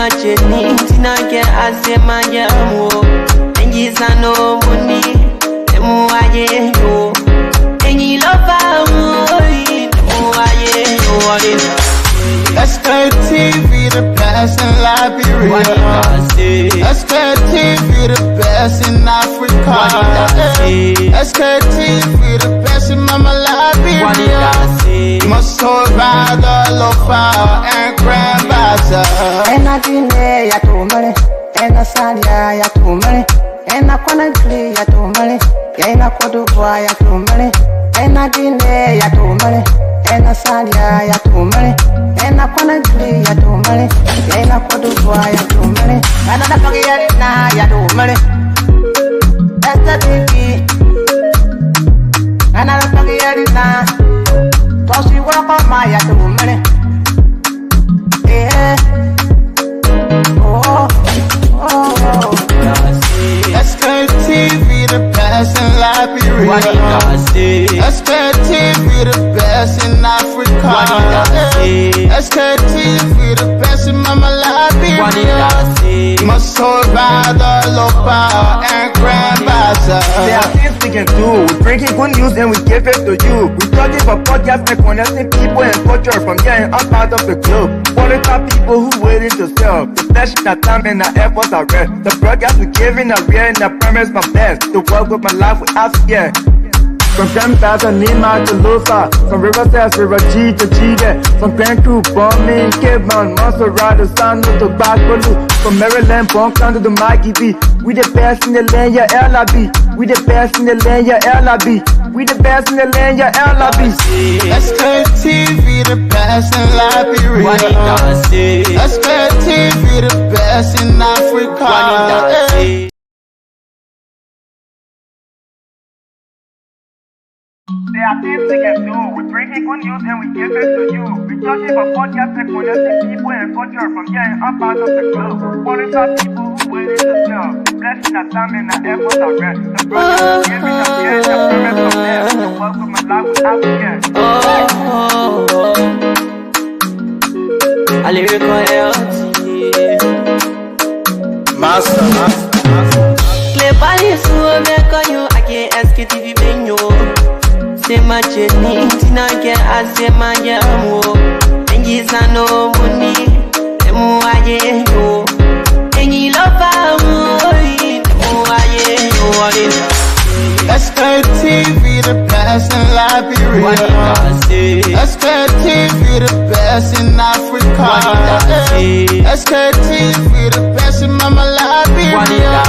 much tina ke asema jamu engi sano muni emu aye yo engi lova mui emu aye yo Sktv, the best in Liberia. Sktv, the best in Africa. Sktv, the best in Mama Liberia. Must hold by the lofa and grand bazaar. And I didn't ya to money, and I said ya to money, and I couldn't play ya to money, and I could do ya to money, and I didn't ya to money, and I said ya to money. And I wanna play ya do money, and I could do ya do money. And I forget it now, ya do money. That's the thing. And I forget it now. So she walk on my ya do money. Yeah. Oh, oh, oh. Sktv, the best in Liberia. Sktv, the best in Africa. Sktv, the best in Mama Liberia. Must hold by the lofa and grand bazaar. There are things we can do. We bring in good news and we give it to you. We talking about podcasts and connecting people and culture from here and out of the globe. Qualified people who waiting to sell. The passion, the time and the efforts are rare. The broadcast we giving are real and the promise my best. To work with my life without fear. From Grandfather Nima to Lufa, from Riverside, River G to Chile, from Grand Crew, Bombing, Cape Mount, Montserrat, San to Bacalu, from Maryland, Bonk to the Mikey B. We the best in the land, yeah, LIB. We the best in the land, yeah, LIB. We the best in the land, yeah, LIB. Sktv, the best in Liberia. Sktv, the best in Africa. There are things we can do. We bring in good news and we give it to you. We talking about podcasts and connecting people and culture from here and out of the globe. Qualified people who waiting to sell. The blessing, the time and the efforts are rare. The brothers giving us the end, the promise from them. To work with my life without fear. A lyrical health. Master. Le pali suwe meko yo ake Sktv benyo. Sema cheni tina ke asema jamu engi sano muni emu aye yo engi lova mui emu aye yo. Sktv, the best in Liberia. Sktv, the best in Africa. Sktv, the best in Mama Liberia.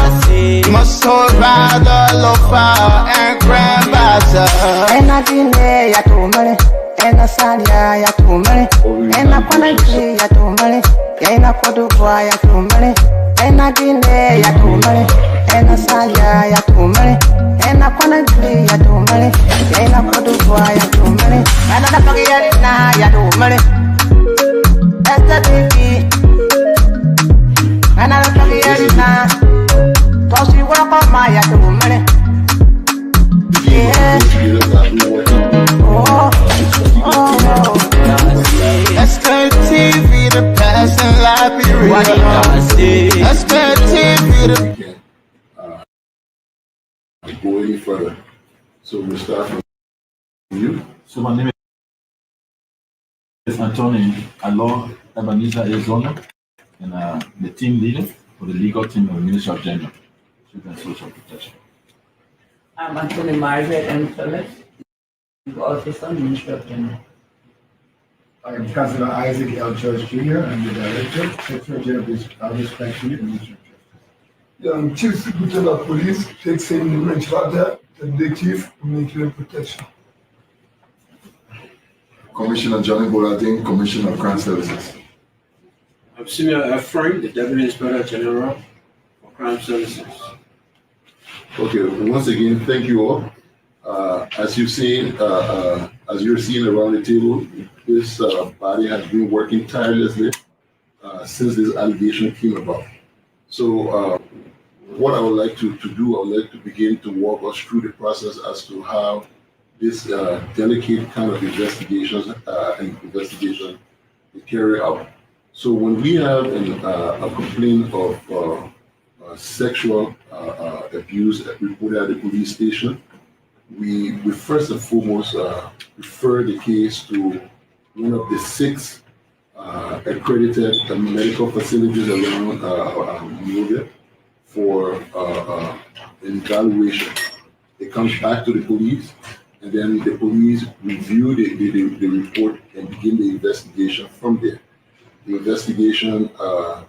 Must hold by the lofa and grand bazaar. And I didn't ya to money, and I said ya to money, and I couldn't play ya to money, and I could do ya to money, and I didn't ya to money, and I said ya to money. And I couldn't play ya do money, and I could do ya do money. And I forget it now, ya do money. That's the thing. And I forget it now. So she walk on my ya do money. Yeah. Oh, oh, oh. Sktv, the best in Liberia. Sktv, the go any further. So we'll start from you. So my name is Anthony Alo Ebenezer Arizona, and the team leader for the legal team of the Ministry of Gender, Children and Social Protection. I'm Anthony Margaret M. Phillips, legal officer, Ministry of Gender. I am Councillor Isaac L. George Jr. I'm the Director, Secretary General of Respect Unit, Ministry of Justice. Chief Secretary of Police takes in the range father, the Chief Military Protection. Commissioner Johnny Boladin, Commissioner of Crime Services. I'm Senior F. Frank, the Deputy Inspector General for Crime Services. Okay, once again, thank you all. As you've seen, as you're seeing around the table, this body has been working tirelessly since this allegation came about. So what I would like to do, I would like to begin to walk us through the process as to how this delicate kind of investigation is carried out. So when we have a complaint of sexual abuse reported at the police station, we first and foremost refer the case to one of the 6 accredited medical facilities around Monrovia for an evaluation. It comes back to the police, and then the police review the report and begin the investigation from there. The investigation of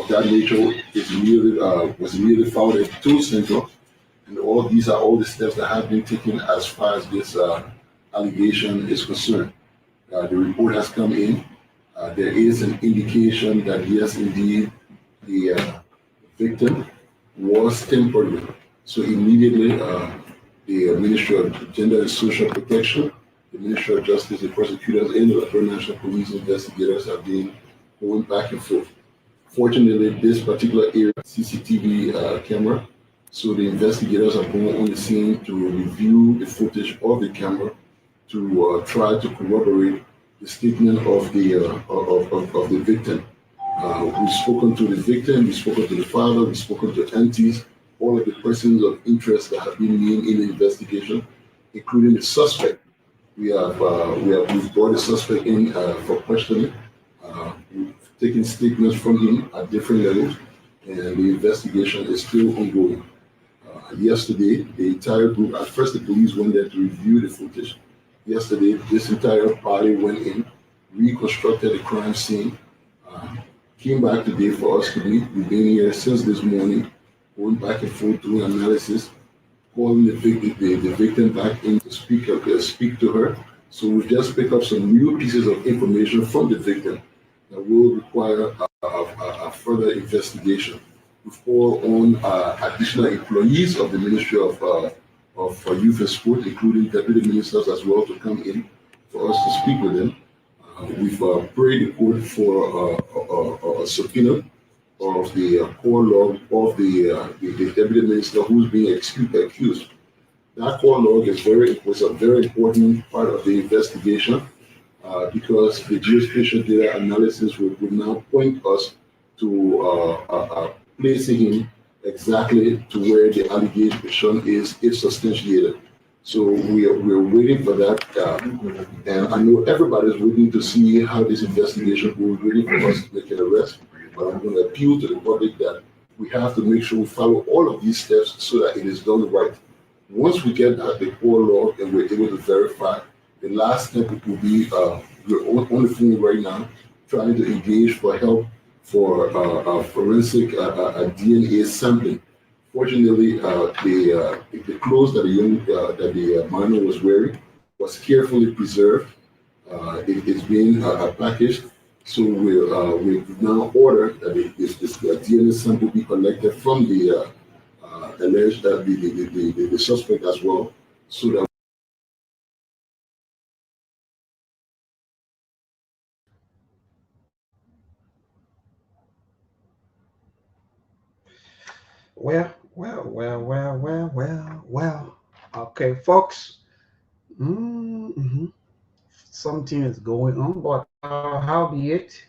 that nature was immediately followed at Tool Central, and these are all the steps that have been taken as far as this allegation is concerned. The report has come in. There is an indication that yes, indeed, the victim was temporary. So immediately, the Ministry of Gender and Social Protection, the Ministry of Justice, the prosecutors, and the National Police investigators have been going back and forth. Fortunately, this particular area, CCTV camera, so the investigators are going on the scene to review the footage of the camera to try to corroborate the statement of the victim. We've spoken to the victim, we've spoken to the father, we've spoken to aunties, all of the persons of interest that have been named in the investigation, including the suspect. We've brought the suspect in for questioning. We've taken statements from him at different levels, and the investigation is still ongoing. Yesterday, the entire group, at first the police went there to review the footage. Yesterday, this entire party went in, reconstructed the crime scene, came back today for us to meet. We've been here since this morning, going back and forth doing analysis, calling the victim back in to speak to her. So we've just picked up some new pieces of information from the victim that will require a further investigation. We've called on additional employees of the Ministry of Youth and Sport, including deputy ministers as well, to come in for us to speak with them. We've prayed the court for a subpoena of the core log of the deputy minister who's being accused. That core log was a very important part of the investigation because the geospatial data analysis would now point us to placing him exactly to where the allegation is if substantiated. So we're waiting for that, and I know everybody's waiting to see how this investigation goes, waiting for us to make an arrest. But I'm going to appeal to the public that we have to make sure we follow all of these steps so that it is done right. Once we get the core log and we're able to verify, the last step will be we're on the phone right now trying to engage for help for forensic DNA sampling. Fortunately, the clothes that the minor was wearing was carefully preserved. It is being packaged, so we've now ordered that this DNA sample be collected from the alleged the suspect as well, so that. Well. Okay, folks. Something is going on, but how be it?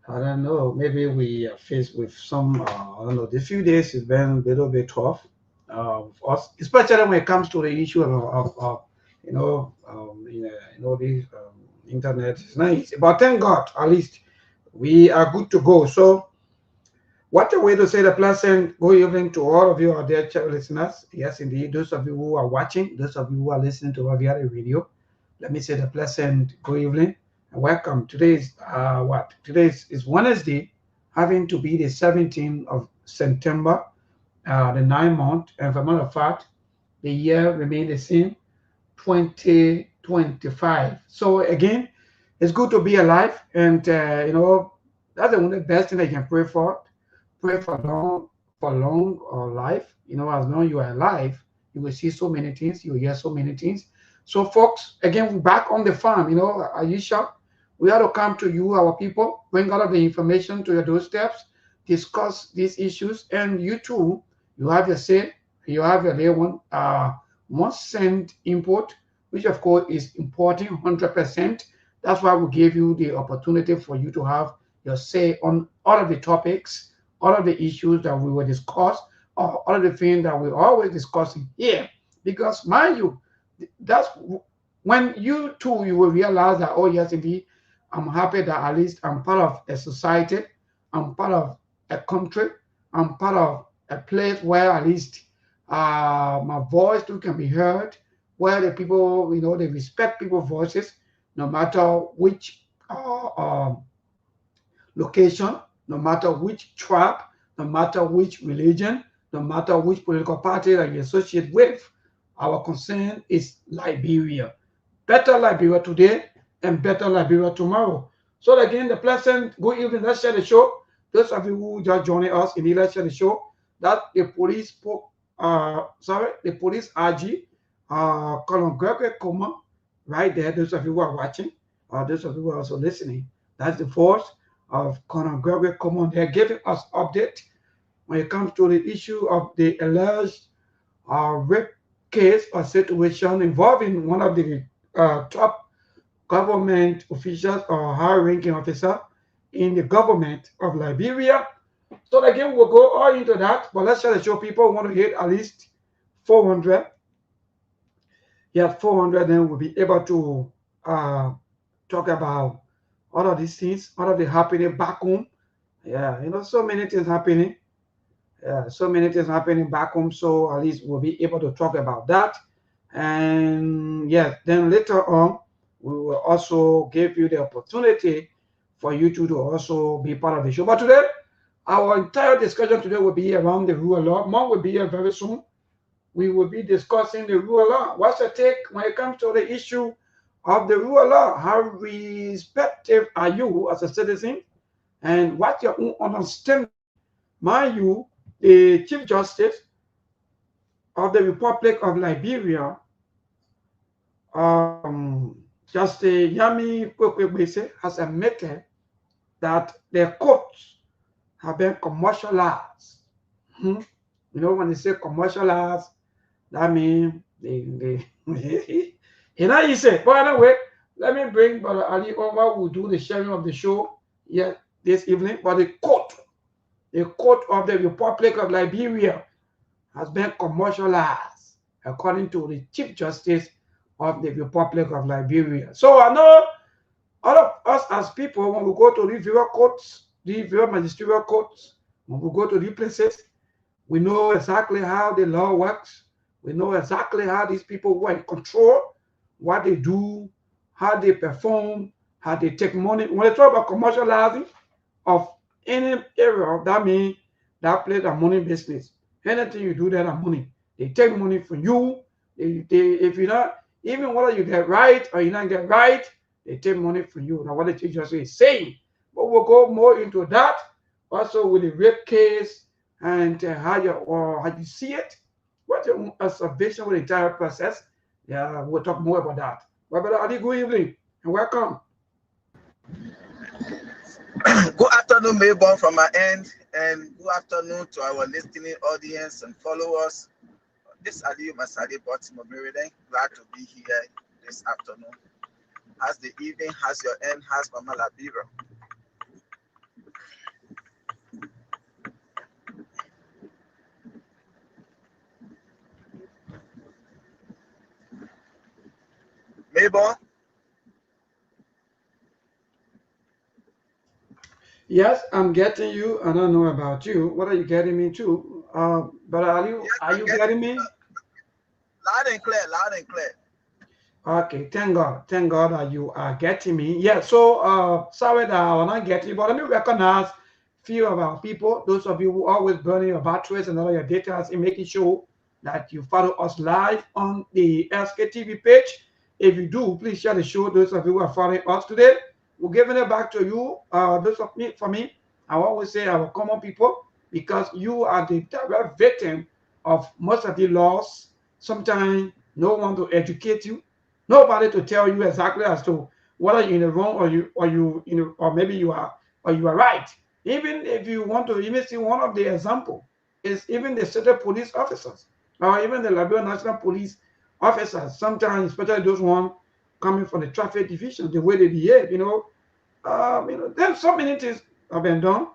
I don't know. Maybe we are faced with some. I don't know. The few days has been a little bit tough for us, especially when it comes to the issue of the internet. It's nice, but thank God, at least we are good to go. So. What a way to say the pleasant good evening to all of you out there, listeners. Yes, indeed. Those of you who are watching, those of you who are listening to our via the video, let me say the pleasant good evening and welcome. Today is what? Today is Wednesday, having to be the 17th of September, the 9th month. And for a matter of fact, the year remains the same, 2025. So again, it's good to be alive, and that's the only best thing I can pray for. Pray for long life. As long as you are alive, you will see so many things, you will hear so many things. So folks, again, we're back on the farm. Aisha, we have to come to you, our people, bring all of the information to your doorsteps, discuss these issues, and you too, you have your say, you have your little one, must send input, which of course is important 100%. That's why we gave you the opportunity for you to have your say on all of the topics, all of the issues that we will discuss, or all of the things that we're always discussing here. Because mind you, that's when you too you will realize that, oh yes, indeed, I'm happy that at least I'm part of a society, I'm part of a country, I'm part of a place where at least my voice too can be heard, where the people, they respect people's voices, no matter which location, no matter which tribe, no matter which religion, no matter which political party that you associate with. Our concern is Liberia. Better Liberia today and better Liberia tomorrow. So again, the pleasant good evening. Let's share the show. Those of you who just joined us in the let's share the show. That the police spoke. The police RG, Colonel Gregory Coma, right there. Those of you who are watching, those of you who are also listening. That's the force of Colonel Gregory Coma. They're giving us update when it comes to the issue of the alleged rape case or situation involving one of the top government officials or high-ranking officer in the government of Liberia. So again, we'll go all into that, but let's try to show people want to hit at least 400. Yeah, 400, then we'll be able to talk about all of these things, all of the happening back home. Yeah, so many things happening. So many things happening back home, so at least we'll be able to talk about that. And yes, then later on, we will also give you the opportunity for you to also be part of the show. But today, our entire discussion today will be around the rule of law. More will be here very soon. We will be discussing the rule of law. What's your take when it comes to the issue of the rule of law? How respective are you as a citizen? And what's your own understanding? Mind you, the Chief Justice of the Republic of Liberia, Justice Yami Kwekwebese, has admitted that their courts have been commercialized. When they say commercialized, that means they you say, by the way, let me bring Brother Ali over who will do the sharing of the show here this evening. But the court of the Republic of Liberia has been commercialized, according to the Chief Justice of the Republic of Liberia. So I know all of us as people, when we go to these various courts, these various magisterial courts, when we go to these places, we know exactly how the law works. We know exactly how these people who are in control, what they do, how they perform, how they take money. When they talk about commercializing of any area, that means that place a money business. Anything you do that are money. They take money from you. If you're not, even whether you get right or you not get right, they take money from you. Now what the Chief Justice is saying. But we'll go more into that. Also with the rape case and how you see it. What's your observation with the entire process? Yeah, we'll talk more about that. Well, Brother Ali, good evening and welcome. Good afternoon, Mayborn, from my end, and good afternoon to our listening audience and followers. This is Ali Masadi, Baltimore, Maryland. Glad to be here this afternoon. As the evening has your end, has Mama Labira. Mayborn? Yes, I'm getting you. I don't know about you. What are you getting me to? But are you getting me? Loud and clear, loud and clear. Okay, thank God that you are getting me. Yeah, so sorry that I will not get you, but let me recognize few of our people, those of you who always burning your batteries and all your data in making sure that you follow us live on the Sktv page. If you do, please share the show. Those of you who are following us today, we're giving it back to you. Those of me, for me, I always say our common people, because you are the direct victim of most of the laws. Sometimes no one to educate you, nobody to tell you exactly as to whether you're in the wrong or maybe you are right. Even if you want to even see one of the example is even the state police officers or even the Liberian National Police officers. Sometimes, especially those ones coming from the traffic division, the way they behave, there's so many things have been done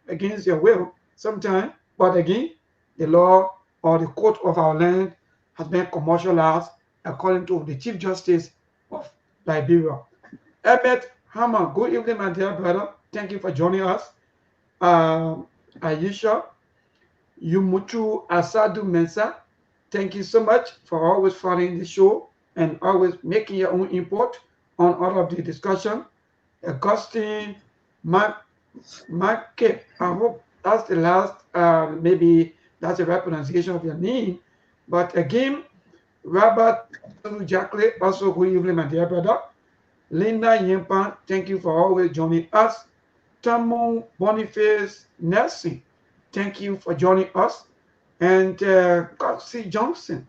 against their will sometimes, but again, the law or the court of our land has been commercialized according to the Chief Justice of Liberia. Ebet Hammer, good evening, my dear brother. Thank you for joining us. Ayesha Yumutu Asadu Mensa, thank you so much for always following the show and always making your own input on all of the discussion. Augustine Market, I hope that's the last, maybe that's the right pronunciation of your name. But again, Robert Jackley, also good evening, my dear brother. Linda Yempa, thank you for always joining us. Tamu Boniface Nelson, thank you for joining us. And Cotsy Johnson,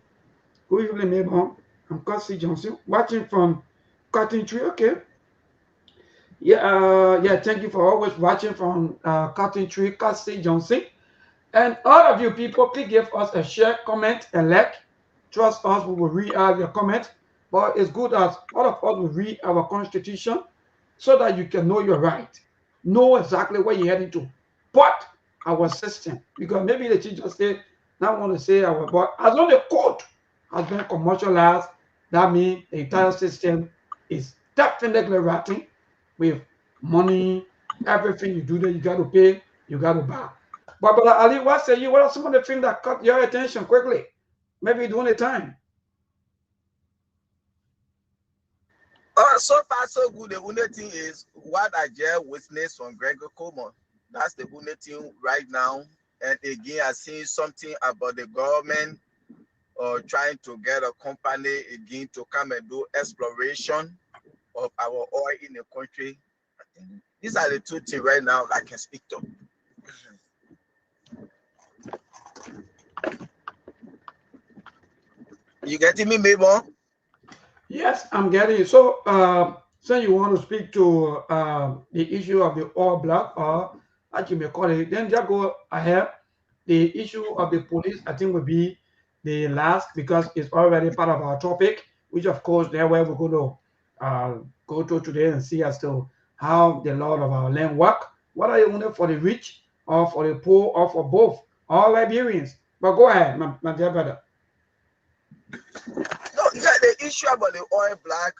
good evening, Mabel. I'm Cotsy Johnson, watching from Cotton Tree, okay. Yeah, thank you for always watching from Cotton Tree, Cotsy Johnson. And all of you people, please give us a share, comment, and like. Trust us, we will read out your comment. But it's good as all of us will read our constitution so that you can know your right, know exactly where you're heading to. But our system, because maybe the chief just say, not want to say our, but as long as the code has been commercialized, that means the entire system is definitely rotten with money, everything you do there, you got to pay, you got to buy. But Brother Ali, what say you? What are some of the things that caught your attention quickly? Maybe during the time. So far, so good. The only thing is what I just witnessed from Gregor Coleman. That's the only thing right now. And again, I see something about the government trying to get a company again to come and do exploration of our oil in the country. I think these are the two things right now I can speak to. You getting me, Mabel? Yes, I'm getting it. So, since you want to speak to the issue of the oil block, or as you may call it, then just go ahead. The issue of the police, I think, will be the last because it's already part of our topic, which, of course, there where we're going to go to today and see as to how the law of our land work. What are you only for the rich, or for the poor, or for both, all Liberians? But go ahead, my dear brother. No, yeah, the issue about the oil black,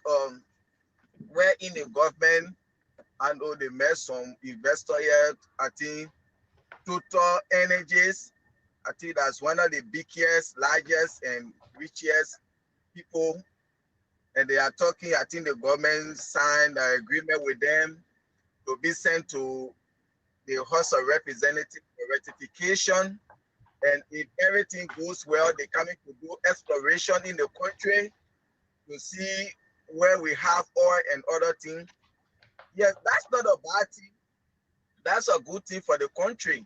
where in the government and they met some investor here, I think Total Energies, I think that's one of the biggest, largest, and richest people. And they are talking, I think the government signed an agreement with them to be sent to the House of Representatives for ratification. And if everything goes well, they're coming to do exploration in the country to see where we have oil and other things. Yes, that's not a bad thing. That's a good thing for the country.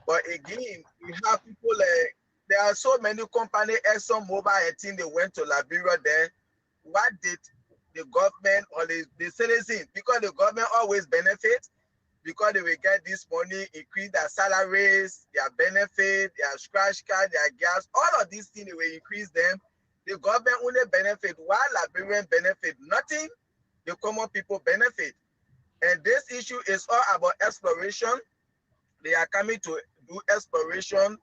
But again, we have people like, there are so many companies, Exxon Mobil, I think they went to Liberia there. What did the government or the citizens, because the government always benefits, because they will get this money, increase their salaries, their benefit, their scratch card, their gas, all of these things, they will increase them. The government only benefit, while Liberian benefit nothing, the common people benefit. And this issue is all about exploration. They are coming to do exploration.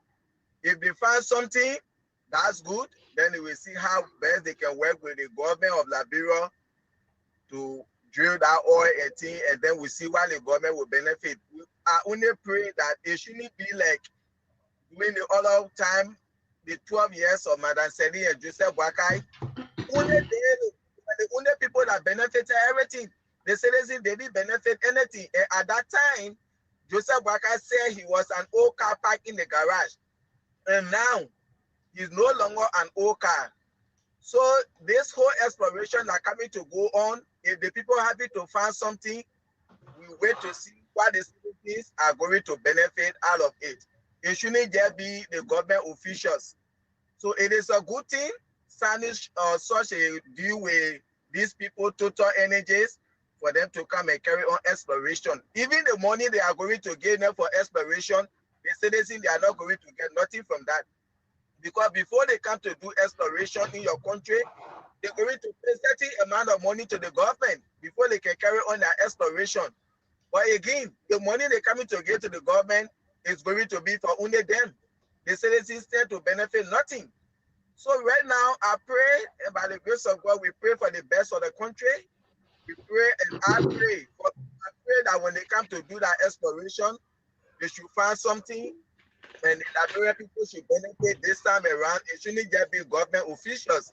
If they find something, that's good. Then they will see how best they can work with the government of Liberia to drill that oil and thing, and then we see why the government will benefit. I only pray that it shouldn't be like during the other time, the 12 years of Madam Sedi and Joseph Wakai. Only the only people that benefited everything. The citizens, they didn't benefit anything. And at that time, Joseph Wakai said he was an old car parked in the garage. And now, he's no longer an old car. So this whole exploration are coming to go on. If the people are happy to find something, we wait to see what the citizens are going to benefit out of it. It shouldn't just be the government officials. So it is a good thing signing such a deal with these people, Total Energies, for them to come and carry on exploration. Even the money they are going to gain for exploration, the citizens, they are not going to get nothing from that. Because before they come to do exploration in your country, they're going to pay certain amount of money to the government before they can carry on their exploration. But again, the money they're coming to get to the government is going to be for only them. The citizens stand to benefit nothing. So right now, I pray, and by the grace of God, we pray for the best of the country. We pray, and I pray that when they come to do that exploration, they should find something, and the Liberian people should benefit this time around. It shouldn't just be government officials.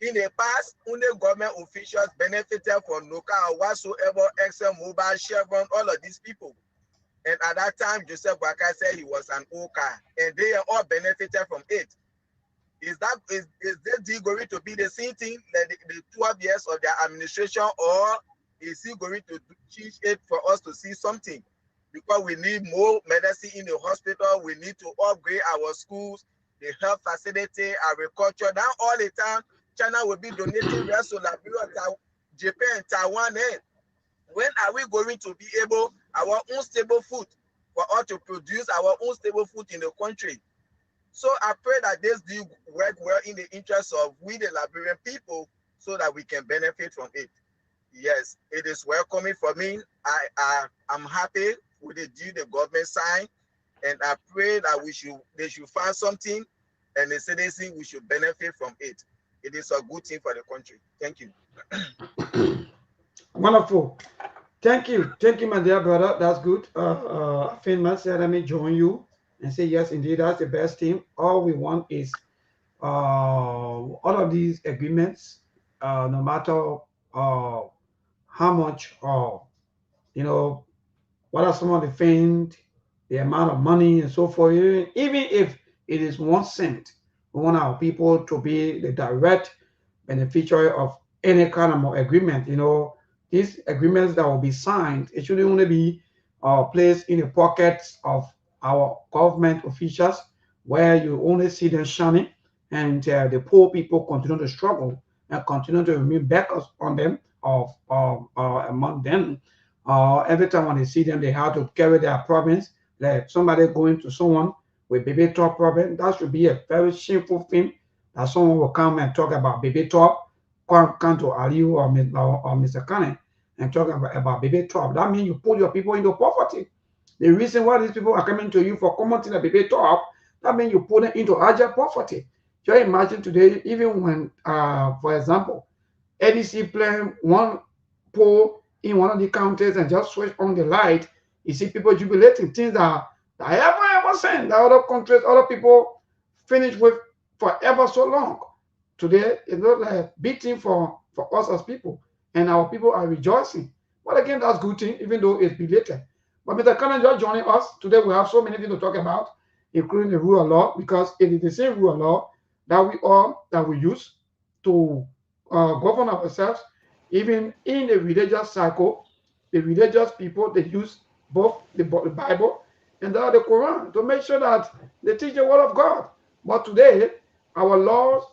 In the past, only government officials benefited from NOCA or whatsoever, Excel, Mobile, Chevron, all of these people. And at that time, Joseph Boakai said he was an OCA, and they all benefited from it. Is this deal going to be the same thing like the 12 years of their administration, or is he going to change it for us to see something? Because we need more medicine in the hospital, we need to upgrade our schools, the health facility, agriculture. Now all the time, China will be donating rest to Liberia, Japan, Taiwan. When are we going to be able our own stable food for us to produce our own stable food in the country? So I pray that this deal work well in the interest of we the Liberian people, so that we can benefit from it. Yes, it is welcoming for me. I'm happy with the deal the government signed, and I pray that they should find something, and the citizens we should benefit from it. It is a good thing for the country. Thank you. Wonderful. Thank you, my dear brother. That's good. Finman said, let me join you and say, yes, indeed, that's the best thing. All we want is all of these agreements, no matter how much, you know, what are some of the things, the amount of money and so forth. Even if it is 1 cent, we want our people to be the direct beneficiary of any kind of agreement. These agreements that will be signed, it should only be placed in the pockets of our government officials, where you only see them shining, and the poor people continue to struggle and continue to remain back on them among them. Every time when they see them, they have to carry their problems. Like somebody going to someone with baby talk problem, that should be a very shameful thing, that someone will come and talk about baby talk, come to Aliu or Mr. Kane and talk about baby talk. That means you put your people into poverty. The reason why these people are coming to you for commenting a baby talk, that means you put them into urgent poverty. Just imagine today, even when, for example, ADC playing one pole in one of the counties and just switch on the light, you see people jubilating, things that ever seen that other countries, other people finish with forever so long. Today, it's not like a big thing for us as people, and our people are rejoicing. But again, that's good thing, even though it's belated. But Mr. Cannon just joining us today, we have so many things to talk about, including the rule of law, because it is the same rule of law that we use to govern ourselves. Even in the religious cycle, the religious people, they use both the Bible and the Quran to make sure that they teach the word of God. But today, our laws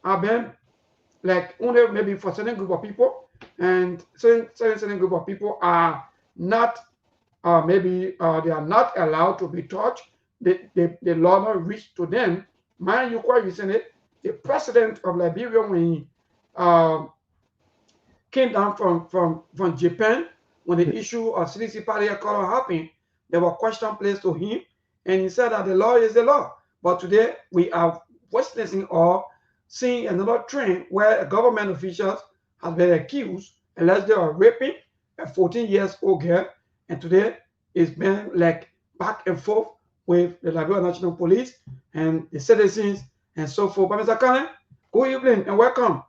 are been like only maybe for certain group of people, and certain group of people are not, maybe they are not allowed to be taught. The law not reach to them. Mind you, quite recently, the president of Liberia, when he came down from Japan, when the issue of CDC party color happened, there were questions placed to him, and he said that the law is the law. But today we are witnessing or seeing another trend where government officials have been accused allegedly of raping a 14-year-old girl, and today it's been like back and forth with the Liberia National Police and the citizens and so forth. But Mr. Kane, good evening and welcome.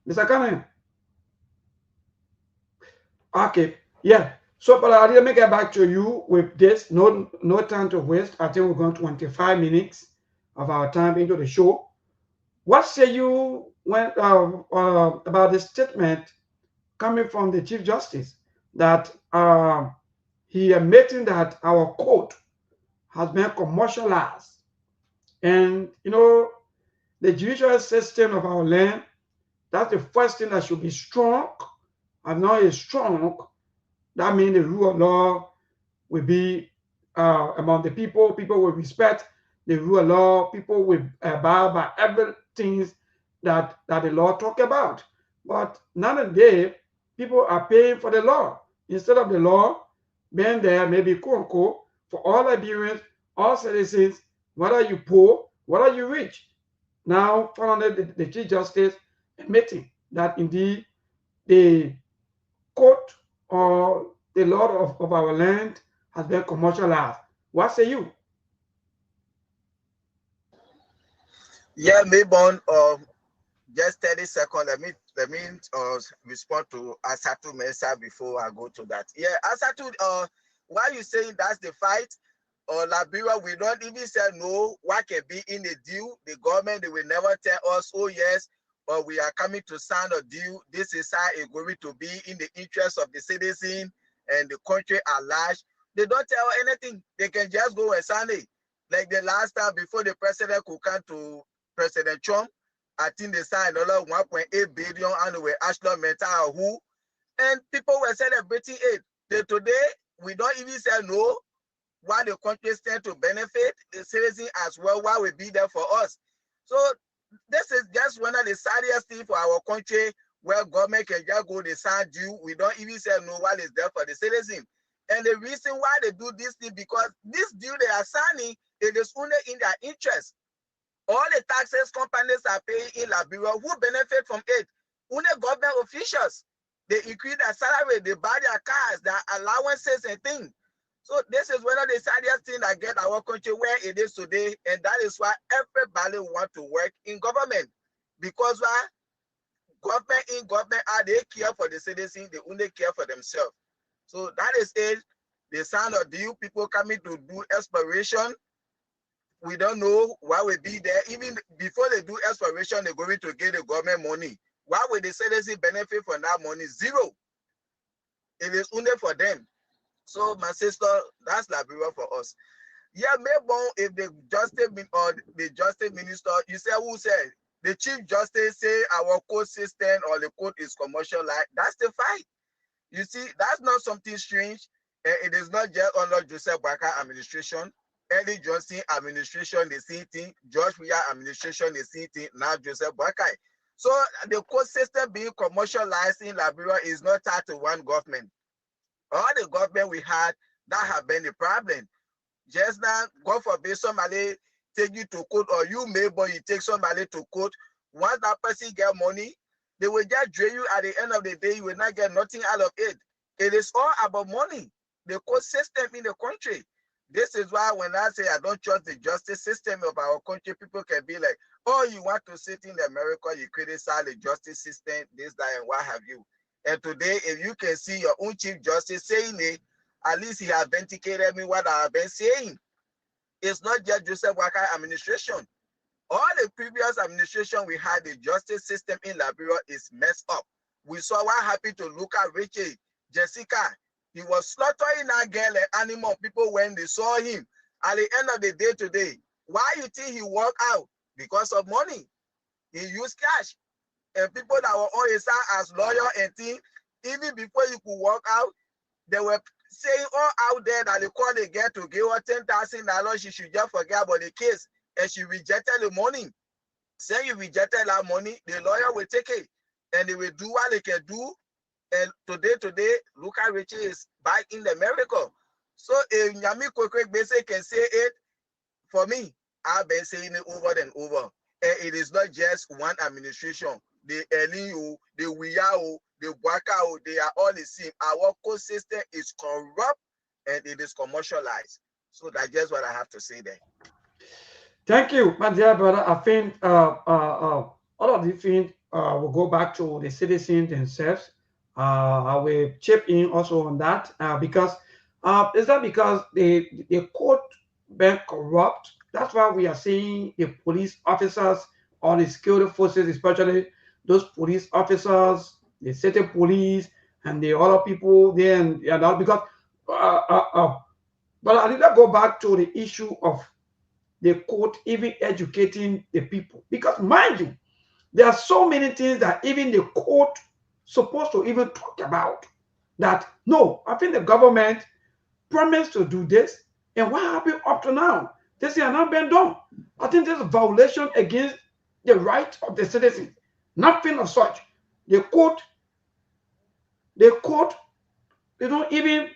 Mr. Kane. Okay, yeah. So, but let me get back to you with this. No time to waste. I think we're going 25 minutes of our time into the show. What say you when about the statement coming from the Chief Justice that he admitting that our court has been commercialized, and the judicial system of our land, that's the first thing that should be strong. And now it's strong. That means the rule of law will be among the people. People will respect the rule of law, people will abide by everything that the law talk about. But nowadays, people are paying for the law instead of the law being there, maybe quote unquote, for all Liberians, all citizens, whether you poor, whether you rich. Now, finally, the Chief Justice admitting that indeed the court or the law of our land has been commercialized. What say you? Yeah, maybe on just 30 seconds. Let me respond to Asatu Mensah before I go to that. Yeah, Asatu, why you saying that's the fight? Or Liberia, we don't even say no, what can be in the deal. The government, they will never tell us, oh yes, or we are coming to sign a deal. This is how it's going to be in the interest of the citizen and the country at large. They don't tell anything. They can just go and sign it. Like the last time before the president could come to President Trump, I think they signed another 1.8 billion and we actually mental who, and people were celebrating it. Today, we don't even say no. Why the country stand to benefit the citizen as well, why will be there for us. So this is just one of the saddest things for our country, where government can just go the sign due. We don't even say no while it's there for the citizen. And the reason why they do this thing, because this deal they are signing, it is only in their interest. All the taxes companies are paying in Liberia, who benefit from it? Only government officials. They increase their salary, they buy their cars, their allowances and things. So this is one of the saddest things that get our country where it is today, and that is why everybody want to work in government. Because why? Government are they care for the citizens, they only care for themselves. So that is it. The sign of deal, people coming to do exploration. We don't know why will be there. Even before they do exploration, they're going to get the government money. Why will the citizen benefit from that money? Zero. It is only for them. So my sister, that's Liberia for us. Yeah, maybe if the justice or the justice minister, you say who said the chief justice say our court system or the court is commercialized. That's the fight. You see, that's not something strange. It is not just under Joseph Barker administration. Eddie Johnson administration, the same thing. George Weah administration, the same thing. Now Joseph Barker. So the court system being commercialized in Liberia is not tied to one government. All the government we had, that have been the problem. Just now, God forbid somebody take you to court, or you you take somebody to court. Once that person get money, they will just drain you. At the end of the day, you will not get nothing out of it. It is all about money. The court system in the country. This is why when I say I don't trust the justice system of our country, people can be like, oh, you want to sit in America, you criticize the justice system, this, that, and what have you. And today, if you can see your own chief justice saying it, at least he has vindicated me what I have been saying. It's not just Joseph Walker administration. All the previous administration we had, the justice system in Liberia is messed up. We saw what happened to Luca Richie, Jessica. He was slaughtering that girl and animal people when they saw him. At the end of the day today, why you think he walked out? Because of money. He used cash. And people that were on his side as lawyer and thing, even before you could walk out, they were saying all out there that they called the girl to give her $10,000. She should just forget about the case. And she rejected the money. Saying you rejected that money, the lawyer will take it. And they will do what they can do. And today, Luca Richie is back in America. So if Nyami Kwekwe Bese can say it, for me, I've been saying it over and over. And it is not just one administration. The Eliu, the Wiyao, the Wakao, they are all the same. Our court system is corrupt and it is commercialized. So that's just what I have to say there. Thank you, my dear brother. I think all of these things will go back to the citizens themselves. I will chip in also on that because it's not because the court been corrupt. That's why we are seeing the police officers or the security forces, especially those police officers, the city police, and the other people there, and that because. But I need to go back to the issue of the court even educating the people, because mind you, there are so many things that even the court supposed to even talk about. That no, I think the government promised to do this, and what happened up to now? This has not been done. I think this is a violation against the right of the citizen. Nothing of such. They don't even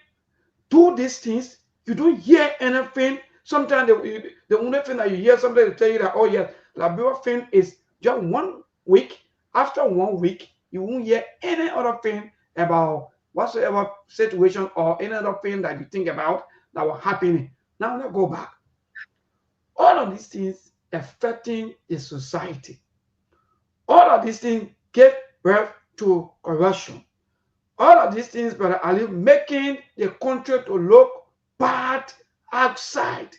do these things. You don't hear anything. Sometimes the only thing that you hear, somebody tell you that, oh yes, Liberia thing is just 1 week. After 1 week, you won't hear any other thing about whatsoever situation or any other thing that you think about that will happen. Now let's go back. All of these things affecting the society. All of these things give birth to corruption. All of these things, Brother Ali, making the country to look bad outside.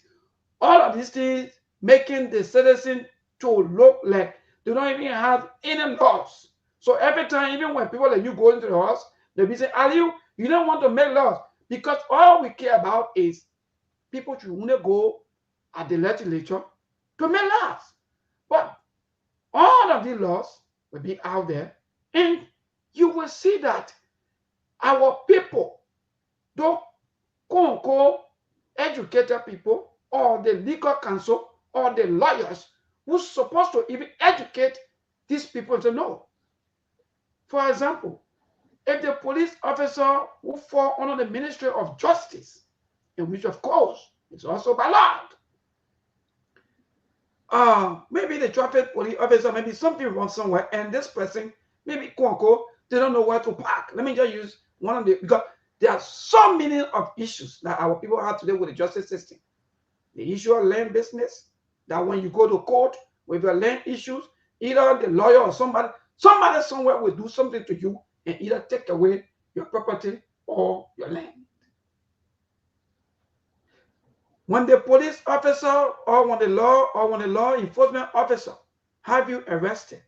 All of these things making the citizen to look like they don't even have any laws. So every time, even when people like you go into the house, they'll be saying, Ali, you don't want to make laws because all we care about is people should want to go at the legislature to make laws. But all of these laws will be out there, and you will see that our people, the quote-unquote educated people, or the legal counsel, or the lawyers who's supposed to even educate these people to know. For example, if the police officer who fall under the Ministry of Justice, in which of course is also allowed, maybe the traffic police officer, maybe something wrong somewhere, and this person, maybe quote-unquote, they don't know where to park. Let me just use one of the, because there are so many of issues that our people have today with the justice system. The issue of land business, that when you go to court with your land issues, either the lawyer or somebody somewhere will do something to you and either take away your property or your land. When the police officer or when the law enforcement officer have you arrested,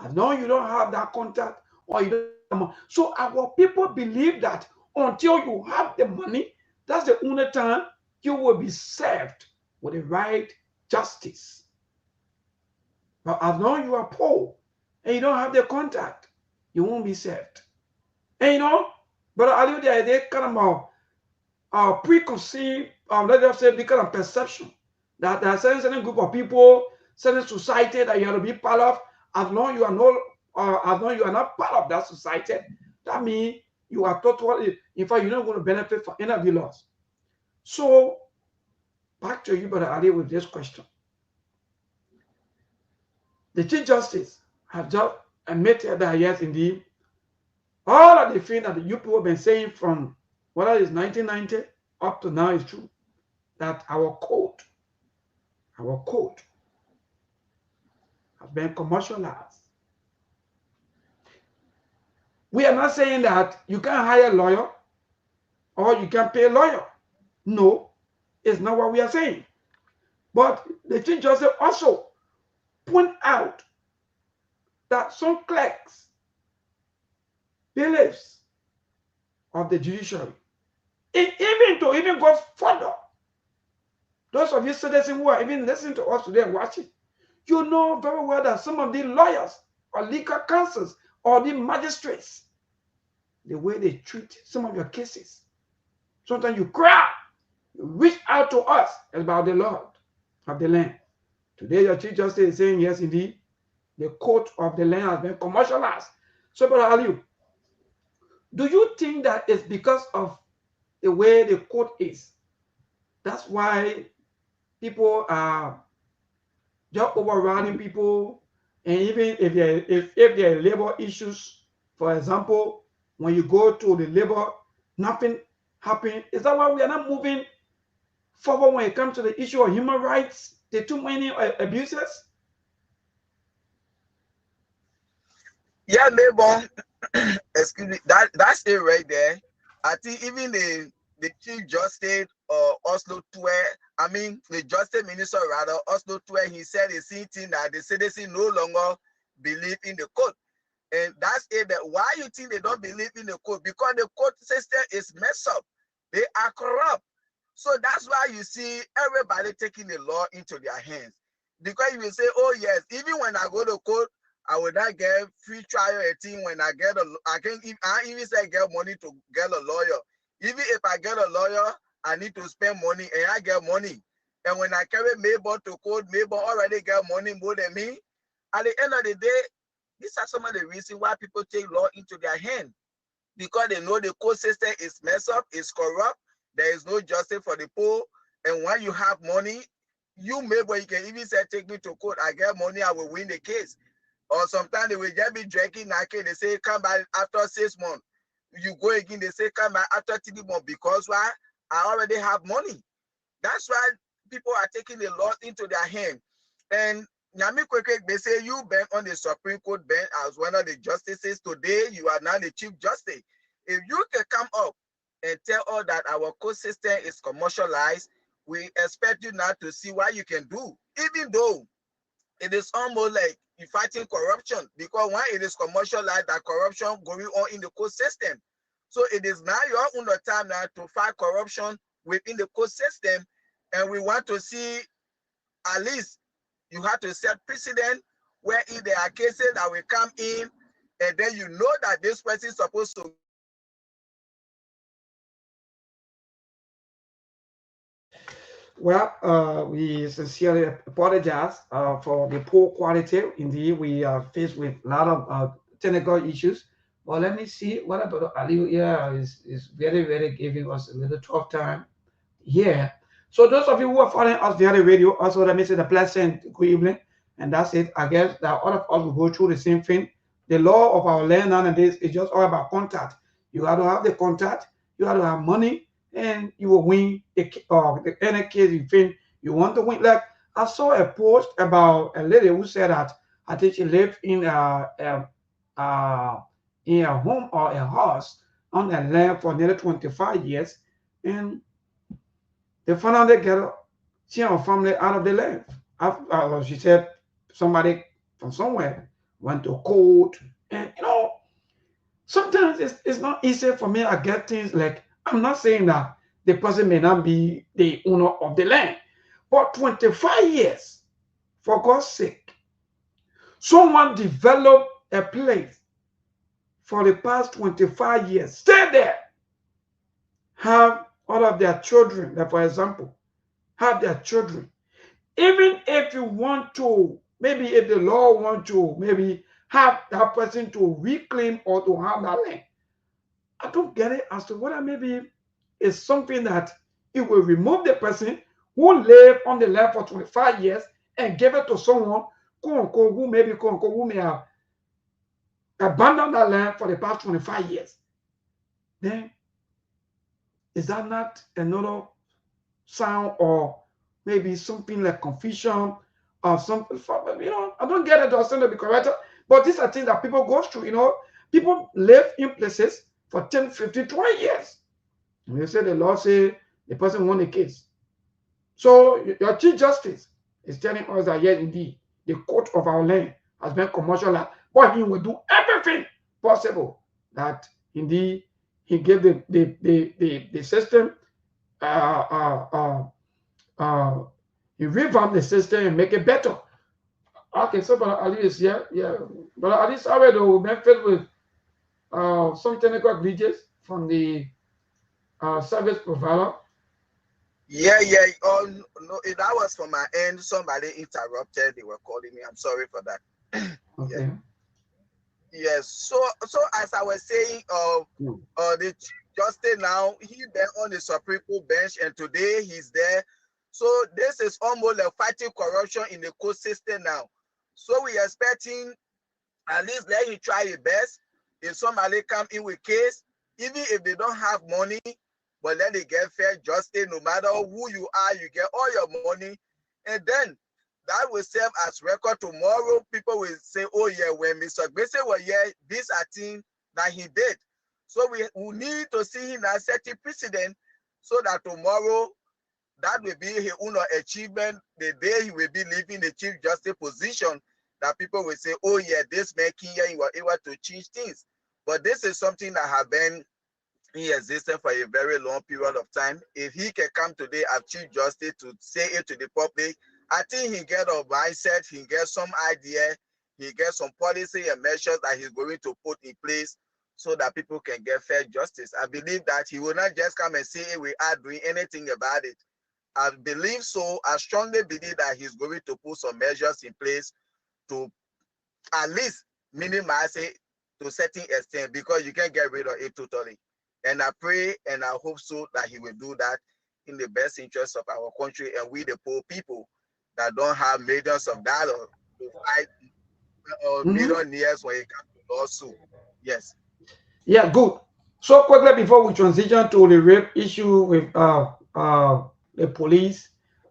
as long as you don't have that contact or you don't have money. So our people believe that until you have the money, that's the only time you will be served with the right justice. But as long as you are poor and you don't have the contact, you won't be served. And you know, but I live there, they kind of preconceived, let us say, because of perception that there are certain group of people, certain society that you have to be part of. As long as you are not part of that society, that means you are totally, in fact, you're not going to benefit from any of the laws. So, back to you, Brother Ali, with this question. The Chief Justice has just admitted that, yes, indeed, all of the things that you people have been saying from whether it's 1990 up to now is true. That our code has been commercialized. We are not saying that you can't hire a lawyer or you can't pay a lawyer. No, it's not what we are saying. But the Chief Justice also point out that some clerks, beliefs of the judiciary, and even go further, those of you citizens who are even listening to us today and watching, you know very well that some of the lawyers or legal counsels or the magistrates, the way they treat some of your cases, sometimes you cry, you reach out to us about the Lord of the land. Today, your Chief Justice is saying, yes, indeed, the court of the land has been commercialized. So, Brother Ali, do you think that it's because of the way the court is? That's why people are just overriding people, and even if there are labor issues, for example, when you go to the labor, nothing happens. Is that why we are not moving forward when it comes to the issue of human rights? There are too many abuses. Yeah, neighbor. Excuse me. That's it right there. I think even the Chief Justice Oslo Tue, I mean the Justice Minister rather Oslo Tue, he said the same thing that the citizens no longer believe in the court. And that's it. That why you think they don't believe in the court? Because the court system is messed up. They are corrupt. So that's why you see everybody taking the law into their hands. Because you will say, oh yes, even when I go to court, I will not get free trial a thing when I get I even say get money to get a lawyer. Even if I get a lawyer, I need to spend money and I get money. And when I carry Mabel to court, Mabel already got money more than me. At the end of the day, these are some of the reasons why people take law into their hand. Because they know the court system is messed up, is corrupt, there is no justice for the poor. And when you have money, you Mabel, you can even say, take me to court, I get money, I will win the case. Or sometimes they will just be drinking naked, they say, come back after 6 months. You go again, they say, come back after 3 months. Because why? I already have money. That's why people are taking the law into their hand. And Nyami Kweke, they say you been on the Supreme Court bench as one of the justices. Today, you are now the Chief Justice. If you can come up and tell all that our court system is commercialized, we expect you now to see what you can do. Even though it is almost like you're fighting corruption, because when it is commercialized, that corruption going on in the court system. So it is now your own time now to fight corruption within the court system. And we want to see, at least you have to set precedent where if there are cases that will come in and then you know that this person is supposed to. Well, we sincerely apologize for the poor quality. Indeed, we are faced with a lot of technical issues. But let me see what about Ali here is very, very giving us a little tough time here. So those of you who are following us via the radio, also let me say the pleasant good evening. And that's it. I guess that all of us will go through the same thing. The law of our land nowadays is just all about contact. You have to have the contact, you have to have money, and you will win any case you think you want to win. Like I saw a post about a lady who said that I think she lived in a home or a house on a land for nearly 25 years, and they finally get she and her family out of the land. She said somebody from somewhere went to court, and sometimes it's not easy for me. I get things like, I'm not saying that the person may not be the owner of the land, but 25 years, for God's sake, someone developed a place for the past 25 years, stay there, have all of their children, like for example, have their children. Even if you want to, maybe if the law want to maybe have that person to reclaim or to have that land, I don't get it as to whether maybe it's something that it will remove the person who lived on the land for 25 years and give it to someone who may have abandoned that land for the past 25 years. Then is that not another sound or maybe something like confusion or something? I don't get it, to understand to be correct, but these are things that people go through. People live in places for 10, 15, 20 years. And you say the law say the person won the case. So your Chief Justice is telling us that yes, indeed, the court of our land has been commercialized, but he will do everything possible that indeed he gave the system he revamped the system and make it better. Okay, so Brother Ali is here. Yeah, Brother Ali is already been filled with some technical glitches from the service provider. Yeah. Oh, no, that was from my end. Somebody interrupted. They were calling me. I'm sorry for that. Okay. Yes. So as I was saying, the Chief Justice now, he been on the Supreme Court bench, and today he's there. So this is almost like fighting corruption in the court system now. So we are expecting at least let him try his best. If somebody come in with case, even if they don't have money, but let they get fair justice. No matter who you are, you get all your money, and then that will serve as record tomorrow. People will say, oh yeah, when Mr. Gbese was here, these are things that he did. So we need to see him as setting precedent so that tomorrow that will be his own achievement. The day he will be leaving the Chief Justice position, that people will say, oh yeah, this man here, he was able to change things. But this is something that has been in existence for a very long period of time. If he can come today as Chief Justice to say it to the public, I think he get a mindset, he get some idea, he get some policy and measures that he's going to put in place so that people can get fair justice. I believe that he will not just come and say we are doing anything about it. I believe so. I strongly believe that he's going to put some measures in place to at least minimize it to a certain extent, because you can't get rid of it totally. And I pray and I hope so that he will do that in the best interest of our country and we the poor people that don't have millions of dollars to fight or millionaires when it comes to lawsuit. Yes. Yeah, good. So quickly before we transition to the rape issue with the police,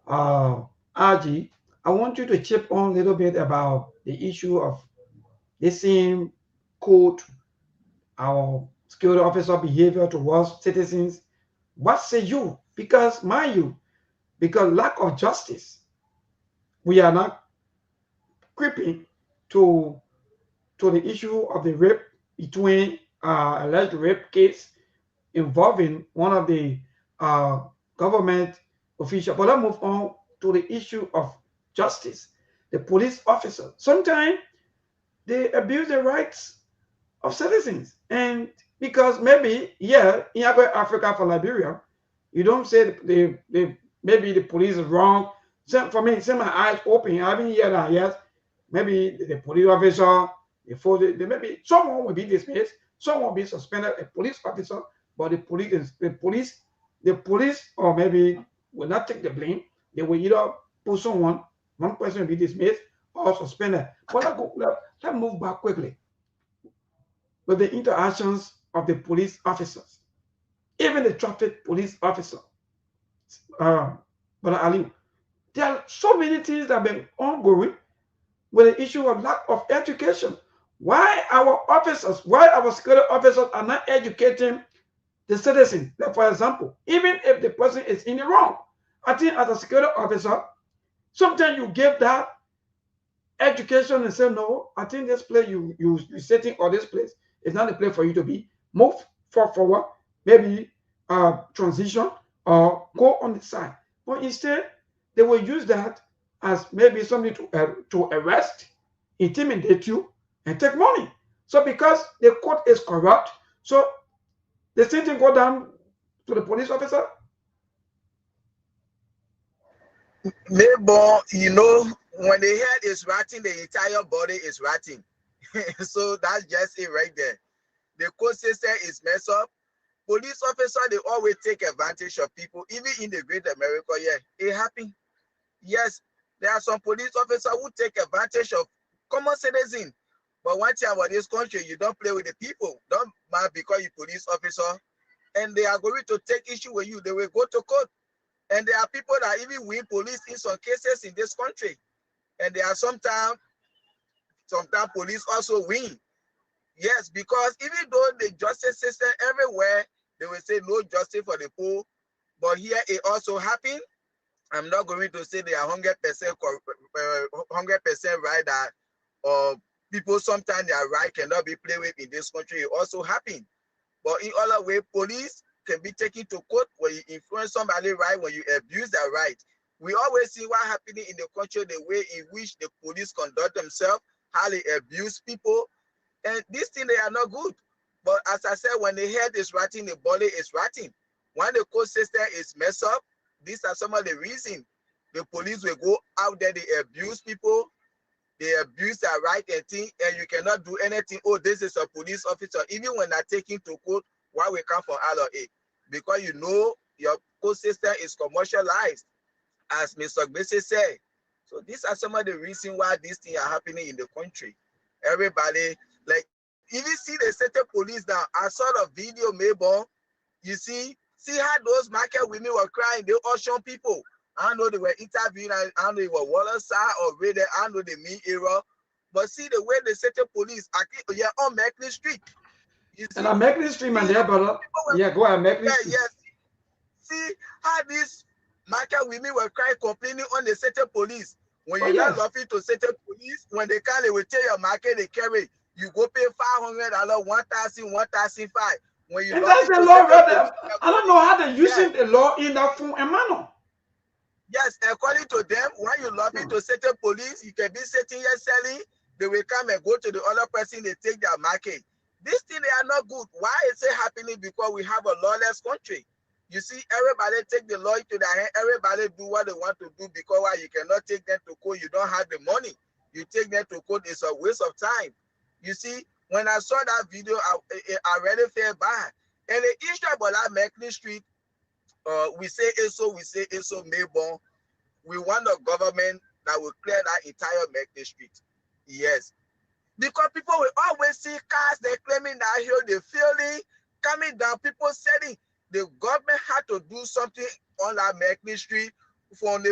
RG, I want you to chip on a little bit about the issue of the same code, our security officer behavior towards citizens. What say you? Because mind you, because lack of justice, we are not creeping to the issue of the rape between alleged rape case involving one of the government officials. But let's move on to the issue of justice. The police officer, sometimes they abuse the rights of citizens. And because maybe, yeah, in Africa for Liberia, you don't say maybe the police is wrong. For me, see my eyes open, I haven't heard that yet. Maybe the police officer, before maybe someone will be dismissed, someone will be suspended, a police officer, but the police, or maybe will not take the blame. They will either put one person will be dismissed or suspended. But let's move back quickly with the interactions of the police officers, even the traffic police officer. But Ali, there are so many things that have been ongoing with the issue of lack of education. Why our security officers are not educating the citizen? Like for example, even if the person is in the wrong, I think as a security officer, sometimes you give that education and say, no, I think this place you setting or this place is not the place for you to be. Move forward, maybe transition or go on the side. But instead, they will use that as maybe something to arrest, intimidate you, and take money. So because the court is corrupt, so the same thing go down to the police officer. Maybe, you know, when the head is rotting, the entire body is rotting. So that's just it right there. The court system is messed up. Police officers, they always take advantage of people, even in the Great America. Yeah, it happened. Yes, there are some police officers who take advantage of common citizens. But one thing about this country, you don't play with the people. Don't mind because you're police officer, and they are going to take issue with you. They will go to court. And there are people that even win police in some cases in this country. And there are sometimes police also win. Yes, because even though the justice system everywhere, they will say no justice for the poor. But here it also happened. I'm not going to say they are 100% right that people sometimes their right cannot be played with in this country. It also happened. But in other way, police can be taken to court when you influence somebody right, when you abuse their right. We always see what happening in the country, the way in which the police conduct themselves, how they abuse people. And these things, they are not good. But as I said, when the head is rotting, the body is rotting. When the court system is messed up, these are some of the reasons. The police will go out there, they abuse people, they abuse their right and thing, and you cannot do anything. Oh, this is a police officer. Even when they're taken to court, why we come from all of it? Because you know your court system is commercialized, as Mr. Gbese said. So these are some of the reasons why these things are happening in the country. Everybody, like, even see the certain police now. I saw the video, Mabel. You see how those market women were crying. They auction people. I know they were interviewing. I know they were Wallace or Raiders. I know the mean era. But see the way the certain police are on Macklin Street. You see, and on Macklin Street, man, there, brother. Yeah, go ahead, Macklin Street. Yes. See how these market women were crying, complaining on the certain police. When you're not loving to certain police, when they come, they will tell your market they carry. You go pay $500, 1,000, 1,005. When you and that's the law, brother. I don't know how they're using the law in that form and manner. Yes, according to them, when you lobby to certain police, you can be sitting here selling. They will come and go to the other person. They take their market. These things, they are not good. Why is it happening? Because we have a lawless country. You see, everybody take the law into their hand. Everybody do what they want to do because why you cannot take them to court. You don't have the money. You take them to court. It's a waste of time. You see, when I saw that video, I really felt bad. And the issue about that Macklin Street, we say ESO Melbourne. We want a government that will clear that entire Macklin Street. Yes. Because people will always see cars, they're claiming that here, they feel it coming down. People said the government had to do something on that Macklin Street from the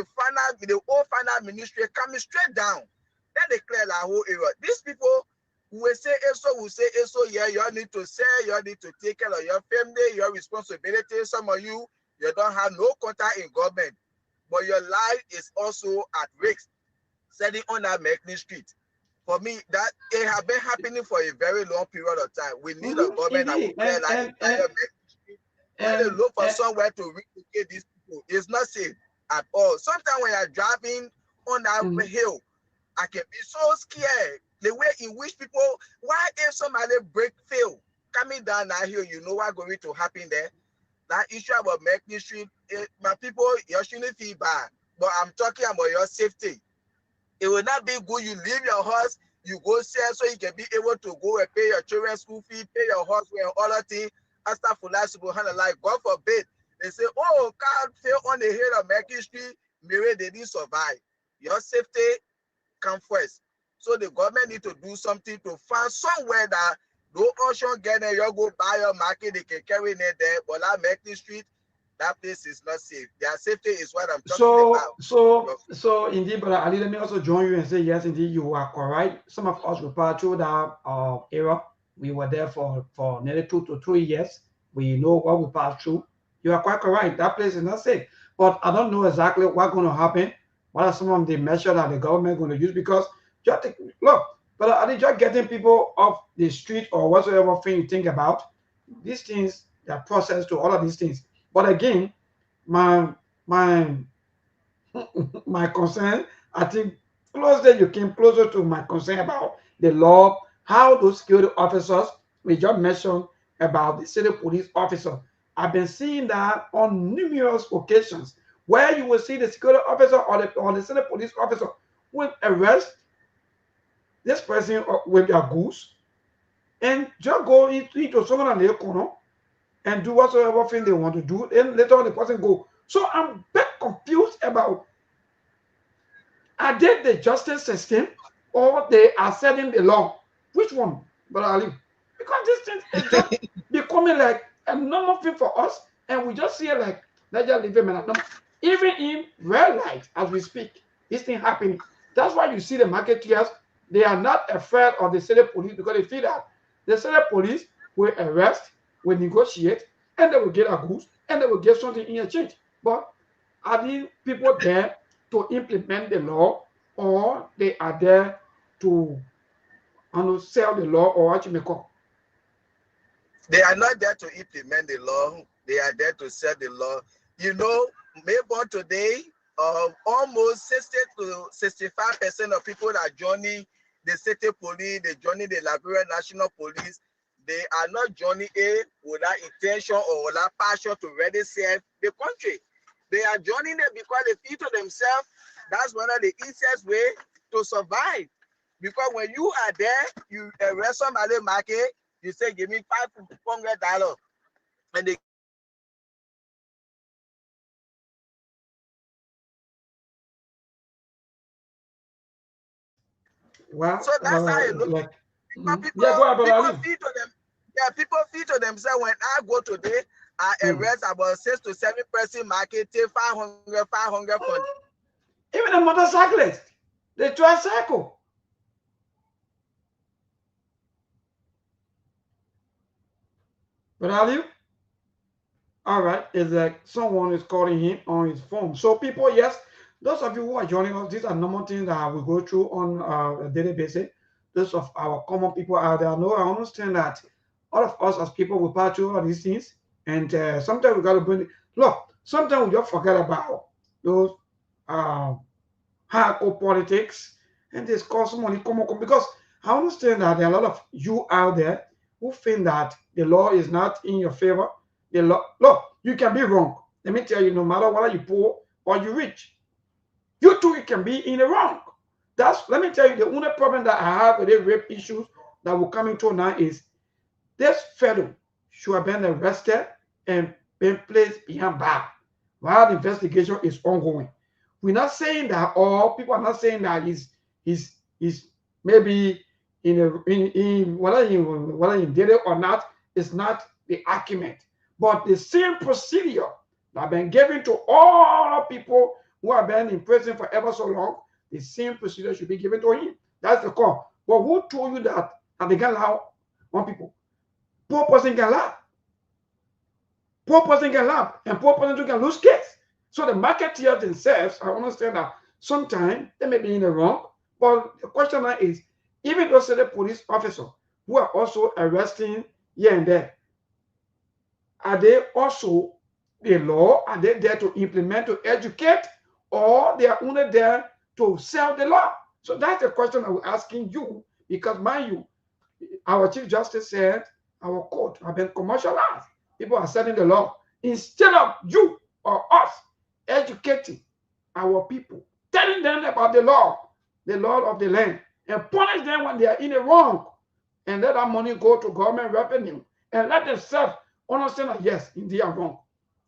old final ministry coming straight down. Then they clear that whole area. These people will say ESO, yeah, you all need to sell, you all need to take care of your family, your responsibility. Some of you don't have no contact in government, but your life is also at risk selling on that Macklin Street. For me, that it has been happening for a very long period of time. We need a government that will clear that entire Macklin Street. When they look for somewhere to relocate these people, it's not safe at all. Sometimes when you're driving on that hill, I can be so scared. The way in which people, why if somebody fail coming down that hill, you know what's going to happen there? That issue about Macklin Street, my people, you shouldn't feel bad. But I'm talking about your safety. It will not be good. You leave your house, you go sell so you can be able to go and pay your children's school fee, pay your house and all that thing. Subhanallah, God forbid. They say, oh, God fell on the hill of Macklin Street, maybe they didn't survive. Your safety come first. So the government need to do something to find somewhere that no ocean get there, you go buy your market, they can carry it there. But that Macklin Street, that place is not safe. Their safety is what I'm talking about. So indeed, Brother Ali, let me also join you and say, yes, indeed, you are correct. Some of us were passed through that era. We were there for nearly 2 to 3 years. We know what we passed through. You are quite correct. That place is not safe. But I don't know exactly what's going to happen. What are some of the measures that the government going to use? Because just look, but are they just getting people off the street or whatsoever thing you think about? These things, they are processed to all of these things. But again, my concern, I think closer you came closer to my concern about the law, how those security officers, we just mentioned about the city police officer. I've been seeing that on numerous occasions where you will see the security officer or the city police officer will arrest this person with their goose and just go into someone on the corner and do whatsoever thing they want to do, and later on the person go. So I'm a bit confused about, are they the justice system or they are setting the law? Which one, Brother Ali? Because this thing is just becoming like a normal thing for us, and we just see it like, let's just leave it. Even in real life, as we speak, this thing happening. That's why you see the marketeers, they are not afraid of the city police because they feel that the city police will arrest, will negotiate, and they will get a goods, and they will get something in exchange. But are these people there to implement the law, or they are there to sell the law, or what you may call? They are not there to implement the law. They are there to sell the law. You know, Melbourne today, almost 60 to 65% of people that are joining the city police, they joining the Liberian National Police, they are not joining it with that intention or with that passion to really serve the country. They are joining it because they feel to themselves that's one of the easiest way to survive. Because when you are there, you arrest somebody market, you say, give me $500, and they well, so that's how it looks. Like, people feel to them. Yeah, people feel to themselves when I go today, I arrest about 6 to 7 person market, take 500 for even a motorcyclist, they tricycle. But are you? All right, it's like someone is calling him on his phone. So people, yes, those of you who are joining us, these are normal things that we go through on a daily basis. Those of our common people out there know, I understand that all of us as people we pass through all these things, and sometimes we got to bring. Look, sometimes we just forget about those hardcore politics and discuss money come because I understand that there are a lot of you out there who think that the law is not in your favor. The law, look, You can be wrong. Let me tell you, no matter whether you poor or you rich, you too can be in the wrong. Let me tell you, the only problem that I have with the rape issues that will come into now is this fellow should have been arrested and been placed behind bars while the investigation is ongoing. We're not saying that, or people are not saying that he's maybe whether he did it or not is not the argument. But the same procedure that been given to all people who have been in prison for ever so long, the same procedure should be given to him. That's the call. But who told you that they can allow one people? Poor person can laugh. Poor person can laugh, and poor person too can lose case. So the marketeers themselves, I understand that sometimes they may be in the wrong, but the question now is, even those the police officers who are also arresting here and there, are they also the law? Are they there to implement, to educate, or they are only there to sell the law? So that's the question I'm asking you, because mind you, our Chief Justice said our court have been commercialized. People are selling the law. Instead of you or us educating our people, telling them about the law of the land, and punish them when they are in the wrong, and let that money go to government revenue, and let themselves understand that yes, indeed I'm wrong,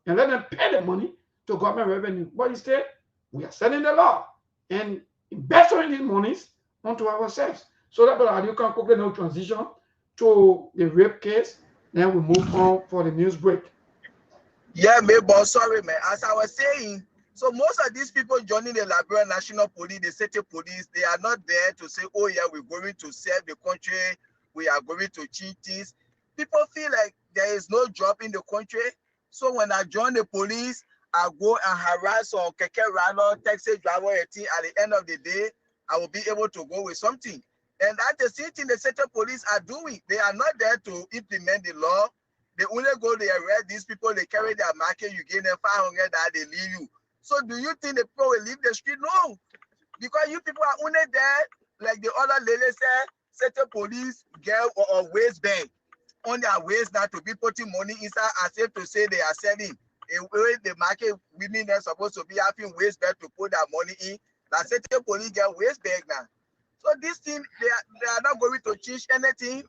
and let them pay the money to government revenue. But instead, we are selling the law and investing these monies onto ourselves. So that you can quickly now transition to the rape case. Then we move on for the news break. Yeah, but sorry, man. As I was saying, so most of these people joining the Liberia National Police, the city police, they are not there to say, oh yeah, we're going to serve the country, we are going to cheat this. People feel like there is no job in the country. So when I join the police, I go and harass on keke runner, taxi driver, at the end of the day, I will be able to go with something. And that's the same thing the city police are doing. They are not there to implement the law. They only go, they arrest these people, they carry their market, you give them 500, they leave you. So do you think the people will leave the street? No. Because you people are only there, like the other lady said, city police get or waistband on their waist now to be putting money inside as if to say they are selling. The market women are supposed to be having waistband to put their money in. The city police get waistband now. So this thing, they are not going to change anything.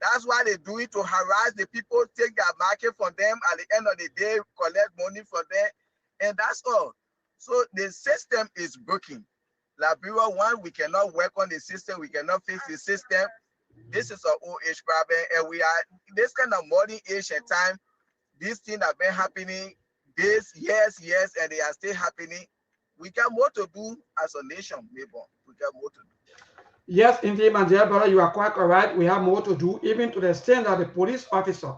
That's why they do it, to harass the people, take their market from them, at the end of the day, collect money from them, and that's all. So the system is broken. Liberia, one, we cannot work on the system, we cannot fix the system. This is an old age problem, and we are this kind of modern age and time. These things have been happening this years, and they are still happening. We got more to do as a nation, maybe. We got more to do. Yes, indeed, my dear brother, you are quite correct. We have more to do, even to the extent that a police officer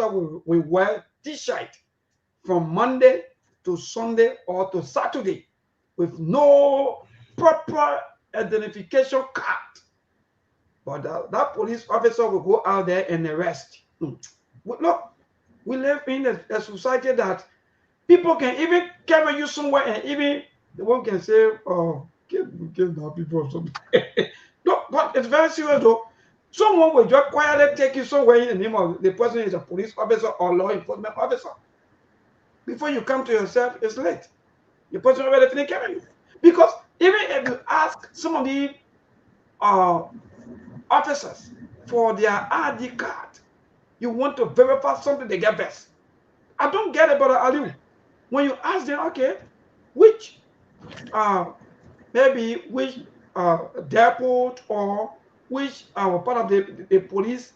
will wear T-shirt from Monday to Sunday or to Saturday with no proper identification card. But that police officer will go out there and arrest. Look, we live in a society that people can even carry you somewhere, and even the one can say, oh, give the people or something. No, but it's very serious though. Someone will just quietly take you somewhere in the name of the person is a police officer or law enforcement officer. Before you come to yourself, it's late. The person already finished carrying you. Because even if you ask some of the officers for their ID card, you want to verify something, they get best. I don't get it, Brother Aliu. When you ask them, okay, which maybe which depot or which part of the police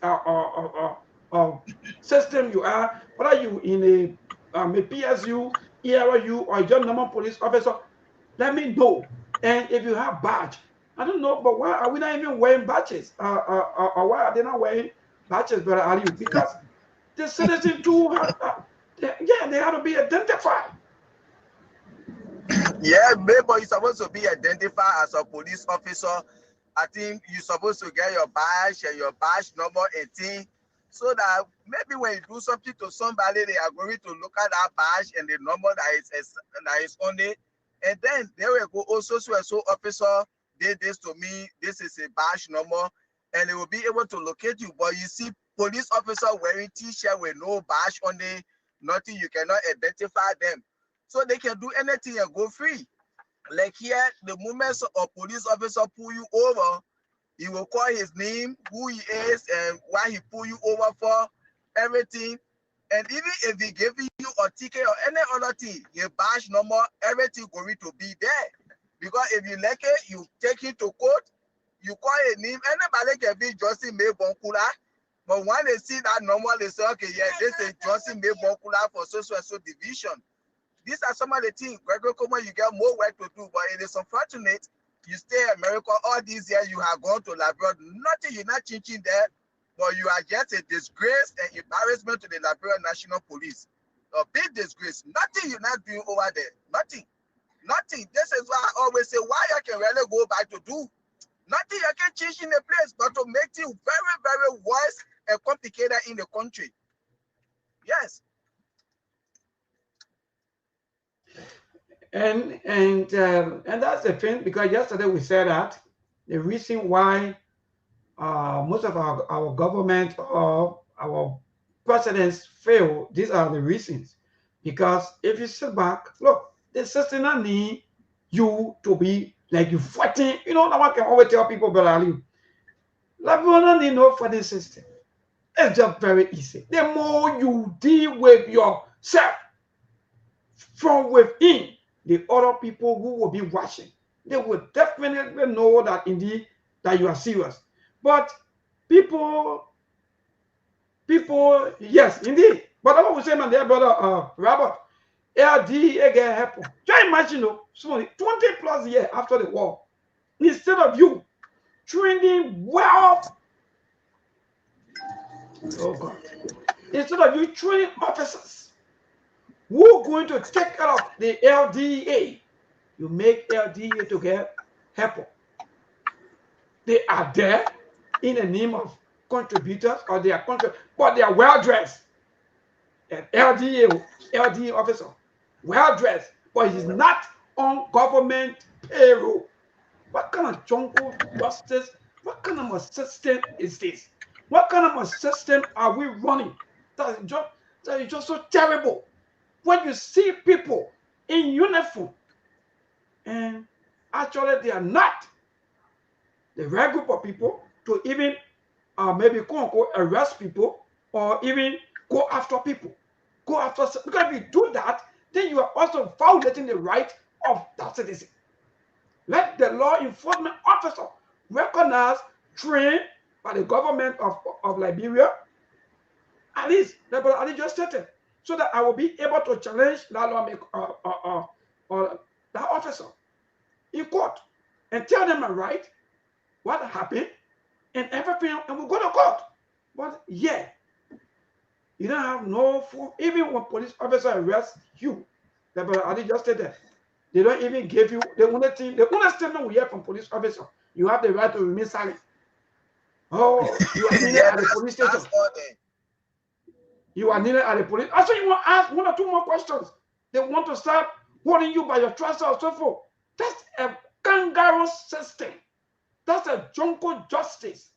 system you are, whether you in a PSU, ERU, or just normal police officer, let me know. And if you have badge, I don't know, but why are we not even wearing badges? Or why are they not wearing badges, Brother Aliu? Because the citizen too, they have to be identified. Yeah, maybe you're supposed to be identified as a police officer. I think you're supposed to get your badge and your badge number 18, so that maybe when you do something to somebody, they are going to look at that badge and the number that is on it, and then they will go, also so officer did this to me, this is a badge number, and they will be able to locate you. But you see police officer wearing T-shirt with no badge on it, nothing, you cannot identify them. So they can do anything and go free. Like here, the moment a police officer pull you over, he will call his name, who he is, and why he pull you over for, everything. And even if he give you a ticket or any other thing, your badge number, everything going to be there. Because if you like it, you take it to court, you call a name, anybody can be Johnson May Bonkula. But when they see that number, they say, okay, yeah, this is Johnson May Bonkula for so and so division. These are some of the things, Gregory Coleman, you get more work to do, but it is unfortunate. You stay in America all these years, you have gone to Liberia, nothing, you're not changing there, but you are just a disgrace and embarrassment to the Liberia National Police. A big disgrace. Nothing you're not doing over there. Nothing. Nothing. This is why I always say, why you can really go back to do? Nothing you can change in the place, but to make things very, very worse and complicated in the country. Yes. And that's the thing, because yesterday we said that the reason why most of our government or our presidents fail, these are the reasons. Because if you sit back, look, the system don't need you to be like you fighting. You know, I can always tell people, but Ali, like we don't need no fighting system. It's just very easy. The more you deal with yourself from within, the other people who will be watching, they will definitely know that indeed that you are serious. But people, yes, indeed. But I will say, my dear brother, Robert, LDA get help. Just imagine, so 20 plus years after the war, instead of you training well, oh God, instead of you training officers who are going to take care of the LDA, you make LDA to get help. They are there in the name of contributors, or they are but they are well dressed. An LDA officer, well dressed, but he's not on government payroll. What kind of jungle justice? What kind of a system is this? What kind of a system are we running? That is just so terrible. When you see people in uniform, and actually they are not the right group of people to even maybe quote unquote arrest people or even go after people. Because if you do that, then you are also violating the right of that citizen. Let the law enforcement officer recognize, trained by the government of Liberia, at least, like Ali just stated, so that I will be able to challenge that lawmaker or that officer in court and tell them right what happened and everything, and we'll go to court. But yeah, you don't have no food. Even when police officer arrests you, like Ali just said that, they don't even give you the only statement we hear from police officer. You have the right to remain silent. Oh, you are needed at the police station. You are needed at the police. Also, you want to ask one or two more questions. They want to start holding you by your trousers or so forth. That's a kangaroo system. That's a jungle justice.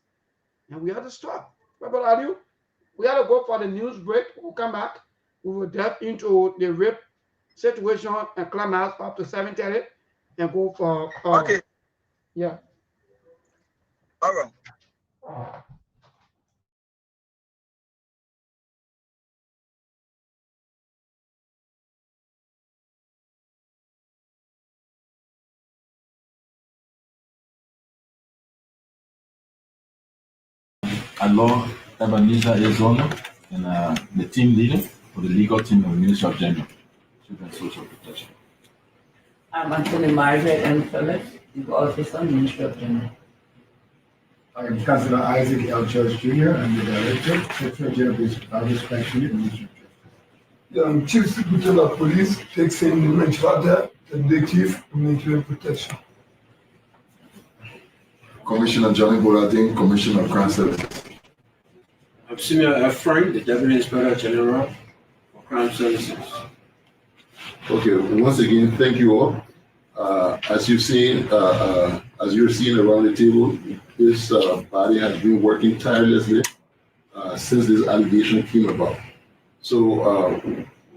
And we have to stop. Brother Aliu, we have to go for the news break. We'll come back. We will delve into the rape situation and climax up to 7:30 and go for okay. Yeah. All right. Alor Ebenezer Arizona, and the team leader for the legal team of the Ministry of Gender, Children and Social Protection. I'm Anthony Margaret M. Phillips, Legal Officer, Ministry of Gender. I am Councillor Isaac L. Judge Jr. I'm the Director, Secretary General of Inspection, Ministry of Justice. Chief Secretary of Police takes in the Menchvada, the Chief of Military Protection. Commissioner Johnny Boladin, Commissioner of Crime Services. I'm Senior F. Frank, the Deputy Inspector General for Crime Services. Okay, once again, thank you all. As you're seeing around the table, this body has been working tirelessly since this allegation came about. So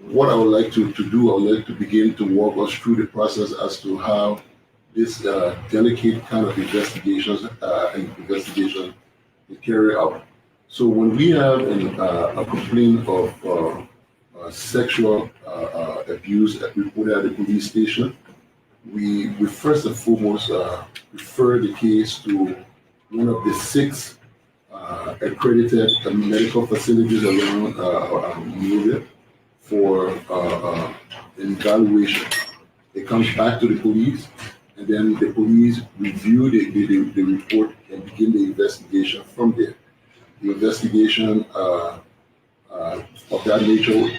what I would like to do, I would like to begin to walk us through the process as to how this delicate kind of investigation is carried out. So when we have a complaint of sexual abuse reported at the police station, we first and foremost refer the case to one of the 6 accredited medical facilities around Monrovia for an evaluation. It comes back to the police, and then the police review the report and begin the investigation from there. The investigation of that nature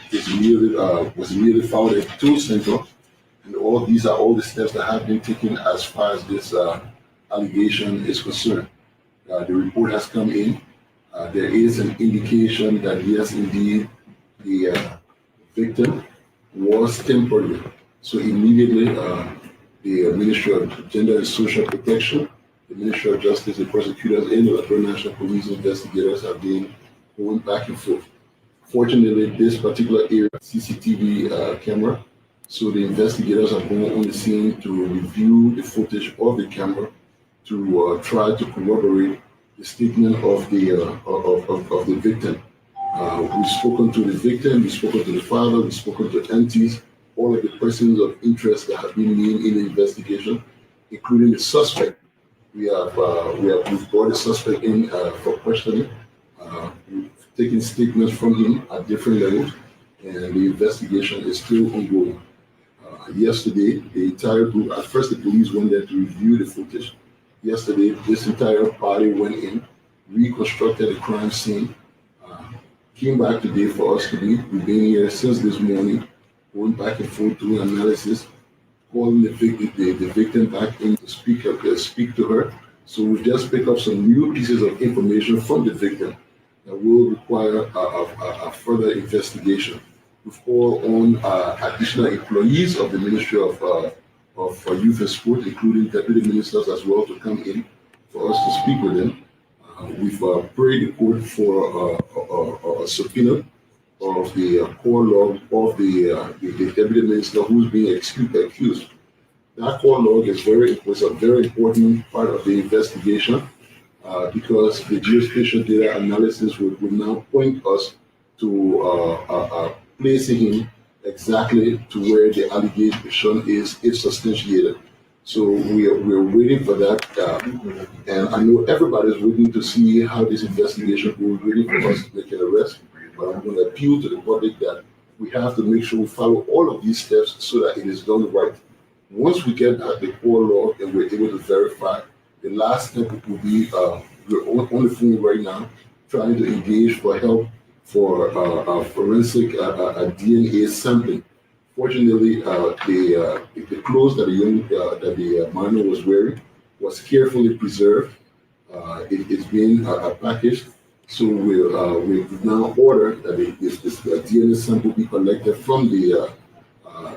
was immediately followed at Tool Center, and these are all the steps that have been taken as far as this allegation is concerned. The report has come in. There is an indication that yes, indeed, the victim was temporary. So immediately, the Ministry of Gender and Social Protection, the Ministry of Justice, the prosecutors, and the Electoral National Police investigators have been going back and forth. Fortunately, this particular area, CCTV camera, so the investigators are going on the scene to review the footage of the camera to try to corroborate the statement of the victim. We've spoken to the victim, we've spoken to the father, we've spoken to aunties, all of the persons of interest that have been named in the investigation, including the suspect. We've brought the suspect in for questioning. We've taken statements from him at different levels, and the investigation is still ongoing. Yesterday, the entire group, at first the police went there to review the footage. Yesterday, this entire party went in, reconstructed the crime scene, came back today for us to be. We've been here since this morning, going back and forth doing analysis, calling the victim back in to speak to her. So we've just picked up some new pieces of information from the victim that will require a further investigation. We've called on additional employees of the Ministry of Youth and Sport, including deputy ministers as well, to come in for us to speak with them. We've prayed the court for a subpoena of the call log of the deputy minister who's being accused. That call log was a very important part of the investigation because the geospatial data analysis will now point us to placing him exactly to where the allegation is if substantiated. So we're waiting for that, and I know everybody's waiting to see how this investigation goes, waiting for us to make an arrest. But I'm going to appeal to the public that we have to make sure we follow all of these steps so that it is done right. Once we get the core log and we're able to verify, the last step will be we're on the phone right now trying to engage for help for forensic DNA sampling. Fortunately, the clothes that the minor was wearing was carefully preserved. It's been packaged, so we've now ordered that this DNA sample be collected from the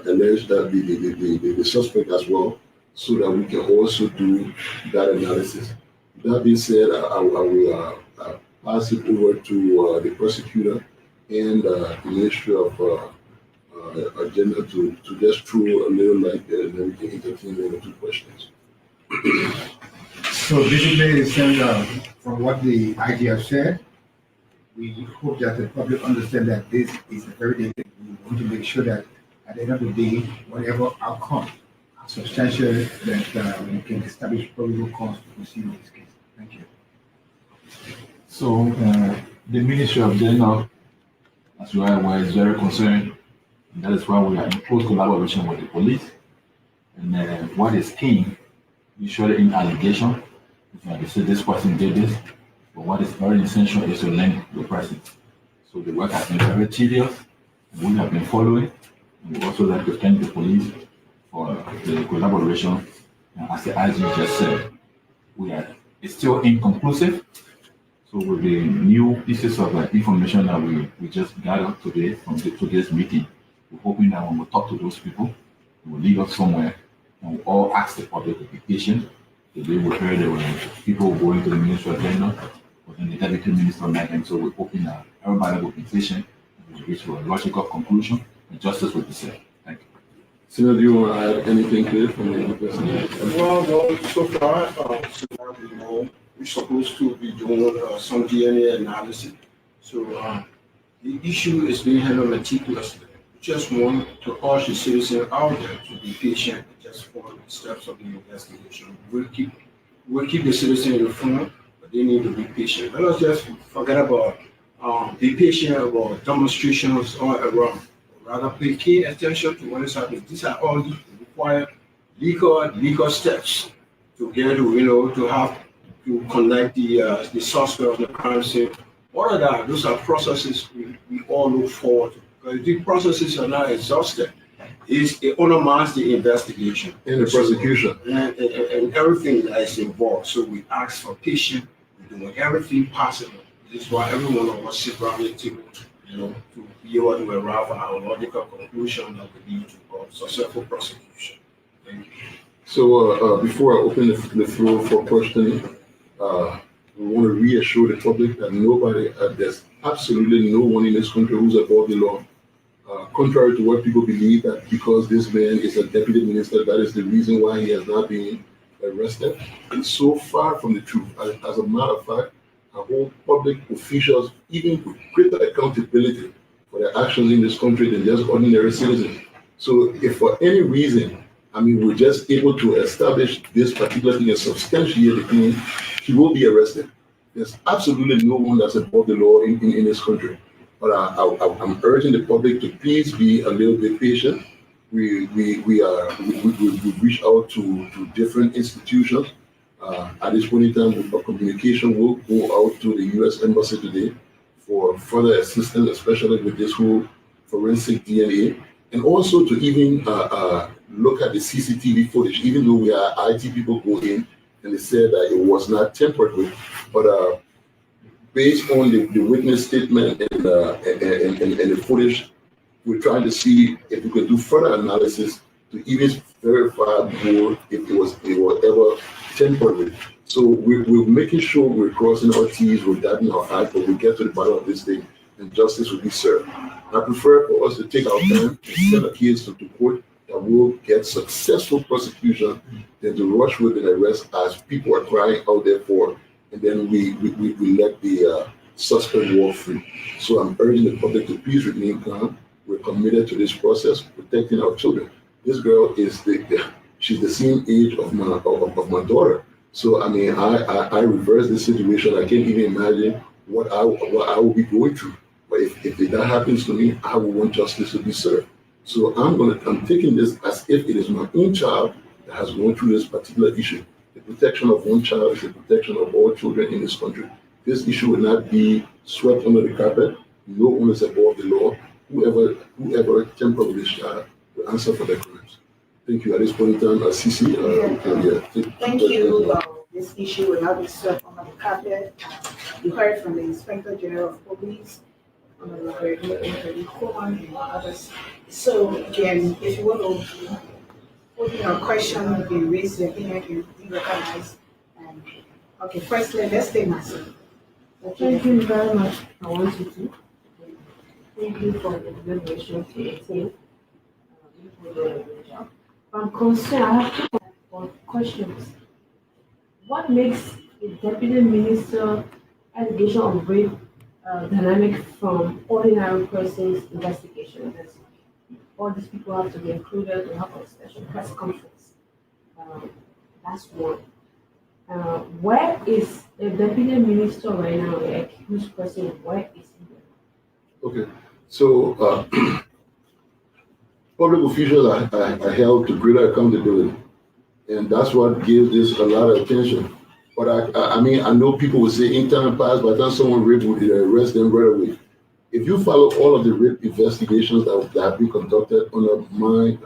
alleged the suspect as well, so that we can also do that analysis. That being said, I will pass it over to the prosecutor and the Ministry of Agenda to just throw a little light there, and then we can entertain 1 or 2 questions. So basically, from what the IG have said, we hope that the public understand that this is a very delicate. We want to make sure that at the end of the day, whatever outcome substantial that we can establish probable cause to proceed in this case. Thank you. So the Ministry of Gender, as you are aware, is very concerned. And that is why we are in close collaboration with the police. And what is key, usually in allegation, they say this person did this, but what is very essential is to link the person. So the work has been very tedious, and we have been following. And we also like to thank the police for the collaboration. And as the IG just said, it's still inconclusive. So with the new pieces of information that we just gathered today from today's meeting, we're hoping that when we talk to those people, it will lead us somewhere, and we all ask the public to be patient. Today we heard there were people going to the Ministry of Gender, but then the Deputy Minister met them, so we're hoping that everybody will be patient and will reach a logical conclusion justice will be served. Thank you. Senator, do you want to add anything to it from the investigation? Well, no, so far, we know we're supposed to be doing some DNA analysis. So the issue is being handled meticulously. We just want to urge the citizens out there to be patient and just follow the steps of the investigation. We'll keep the citizens informed, but they need to be patient. Let us just forget about be patient about demonstrations all around. Rather pay keen attention to what is happening. These are all required legal steps to get to connect the suspect of the crime scene. All of that, those are processes we all look forward to. Because the processes are not exhausted. It undermines the investigation and the prosecution and everything that is involved. So we ask for patience. We're doing everything possible. This is why every one of us sit around the table, to be able to arrive at our logical conclusion that will lead to a successful prosecution. Thank you. So before I open the floor for questioning, we want to reassure the public that there's absolutely no one in this country who's above the law. Contrary to what people believe, that because this man is a deputy minister, that is the reason why he has not been arrested. It's so far from the truth. As a matter of fact, our whole public officials, even with greater accountability for their actions in this country than just ordinary citizens. So if for any reason, we're just able to establish this particular thing and substantiate the claim, he will be arrested. There's absolutely no one that's above the law in this country. But I'm urging the public to please be a little bit patient. We reach out to different institutions. At this point in time, our communication will go out to the U.S. Embassy today for further assistance, especially with this whole forensic DNA, and also to even look at the CCTV footage, even though we are IT people go in and they said that it was not tampered with, but based on the witness statement and the footage, we're trying to see if we could do further analysis to even verify more if it was ever tampered with. So we're making sure we're crossing our T's, we're dotting our I's, but we get to the bottom of this thing and justice will be served. I prefer for us to take our time and send a case to court that will get successful prosecution than to rush with an arrest as people are crying out there for, and then we let the suspect walk free. So I'm urging the public to please remain calm. We're committed to this process, protecting our children. This girl is she's the same age of my daughter. So I reverse the situation. I can't even imagine what I will be going through. But if that happens to me, I will want justice to be served. So I'm taking this as if it is my own child that has gone through this particular issue. The protection of one child is the protection of all children in this country. This issue will not be swept under the carpet. No one is above the law. Whoever tampered with this child will answer for their crimes. Thank you. At this point in time, Sisi, thank you. This issue will not be swept under the carpet. You heard from the Inspector General of Police, and others. So again, if you want to put in a question, you can raise your hand, you can be recognized. Okay, firstly, let's stay massive. Thank you very much. I want you to. Thank you for the deliberation to the team. I'm concerned. I have two questions. What makes a deputy minister allegation of rape dynamic from ordinary person's investigation? That all these people have to be included to have a special press conference. That's one. Where is the deputy minister right now? The accused person, where is he? Okay, so public officials are held to greater accountability, and that's what gives this a lot of attention. But I know people will say in time past, by the time someone raped, would arrest them right away. If you follow all of the rape investigations that have been conducted under my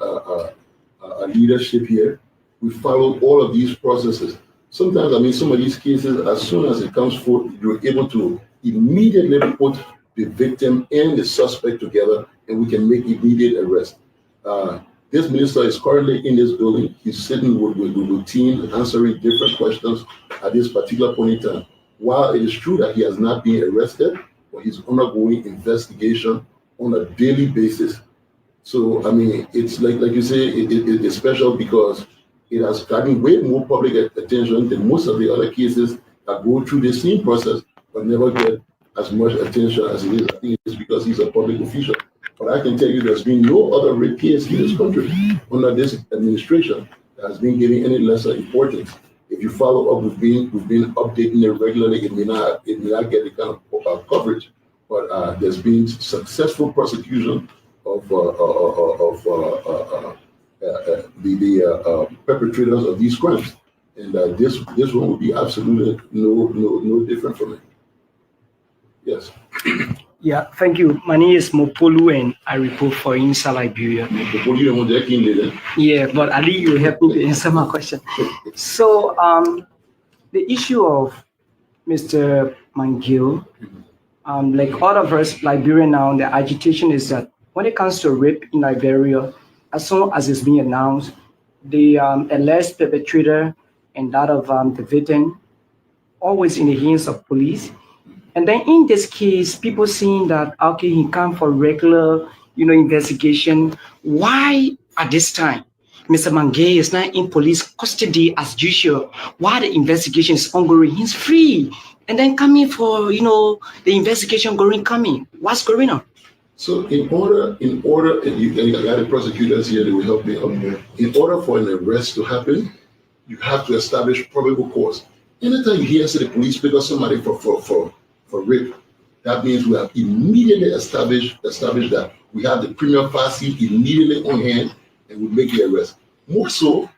leadership here, we follow all of these processes. Sometimes, some of these cases, as soon as it comes forth, you're able to immediately put the victim and the suspect together, and we can make immediate arrest. This minister is currently in this building. He's sitting with the team, answering different questions at this particular point in time. While it is true that he has not been arrested, but he's undergoing investigation on a daily basis. So, I mean, it's like you say, it's special because it has gotten way more public attention than most of the other cases that go through the same process but never get as much attention as it is. I think it's because he's a public official. But I can tell you there's been no other rape case in this country under this administration that has been given any lesser importance. If you follow up, we've been updating it regularly. It may not get the kind of coverage, but there's been successful prosecution of the perpetrators of these crimes, and this one will be absolutely no different from it. Yes. Yeah, thank you. My name is Mopolu and I report for INSA Liberia. Yeah, but Ali, you help me to answer my question. So, the issue of Mr. Mangil, like all of us Liberia now, the agitation is that when it comes to rape in Liberia, as soon as it's being announced, the alleged perpetrator and that of the victim always in the hands of police. And then in this case, people seeing that, okay, he come for regular, investigation. Why at this time, Mr. Mangay is not in police custody as usual? Why the investigation is ongoing? He's free. And then coming for, the investigation coming. What's going on? So in order, you got the prosecutors here, they will help me out here. In order for an arrest to happen, you have to establish probable cause. Anytime you hear the police pick up somebody for rape, that means we have immediately established that we have the prima facie immediately on hand and we make the arrest. More so,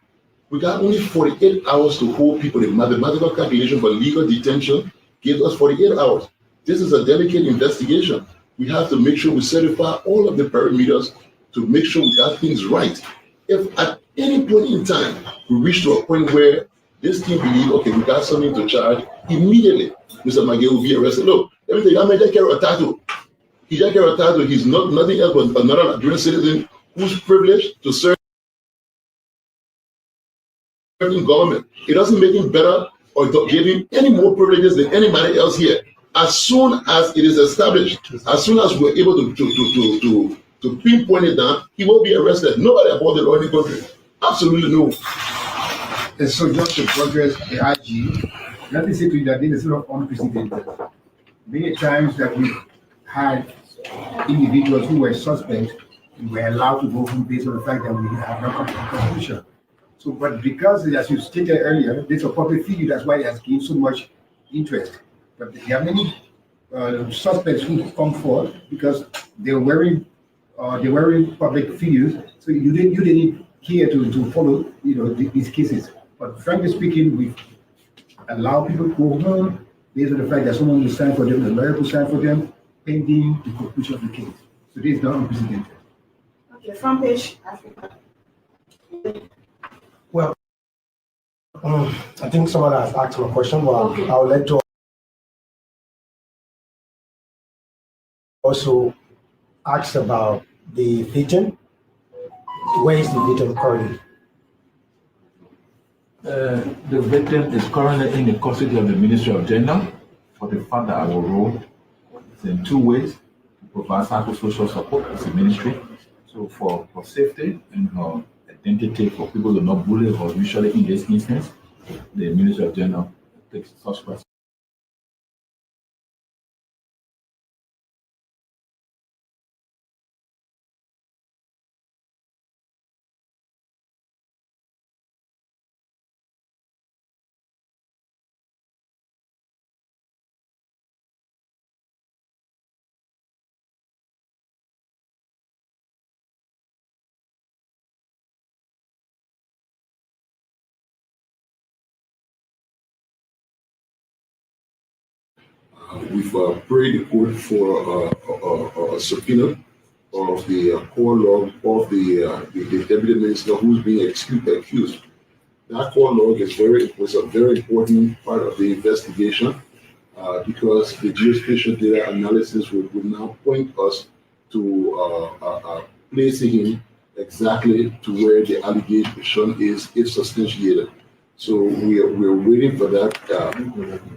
we got only 48 hours to hold people. The mathematical calculation for legal detention gives us 48 hours. This is a delicate investigation. We have to make sure we certify all of the parameters to make sure we got things right. If at any point in time we reach to a point where this team believes, okay, we got something to charge, immediately Mr. Magay will be arrested. Look, let me tell you, I made that carry a tattoo. He's that carry a tattoo. He's nothing else but another Nigerian citizen who's privileged to serve in government. It doesn't make him better or give him any more privileges than anybody else here. As soon as it is established, as soon as we're able to pinpoint it down, he will be arrested. Nobody above the law in the country. Absolutely no. And so just to progress the IG, let me say to you that this is not unprecedented. Many times that we had individuals who were suspects and were allowed to go home based on the fact that we have not come to a conclusion. So, but because, as you stated earlier, there's a public figure, that's why it has gained so much interest. But there are many suspects who come forward because they're wearing public figures. So you didn't care to follow these cases. But frankly speaking, we allow people to go home based on the fact that someone will sign for them, a lawyer will sign for them, pending the conclusion of the case. So this is not unprecedented. Okay, front page, Africa. Well, I think someone has asked my question, but okay. I would like to also ask about the victim. Where is the victim currently? The victim is currently in the custody of the Ministry of Gender for the fact that our role is in two ways: to provide psychosocial support as a ministry, so for safety and identity for people to not bully, or usually in this instance, the Ministry of Gender takes such person. We've prayed the court for a subpoena of the core log of the deputy minister who's being accused. That core log was a very important part of the investigation because the geospatial data analysis would now point us to placing him exactly to where the allegation is, if substantiated. So we're waiting for that,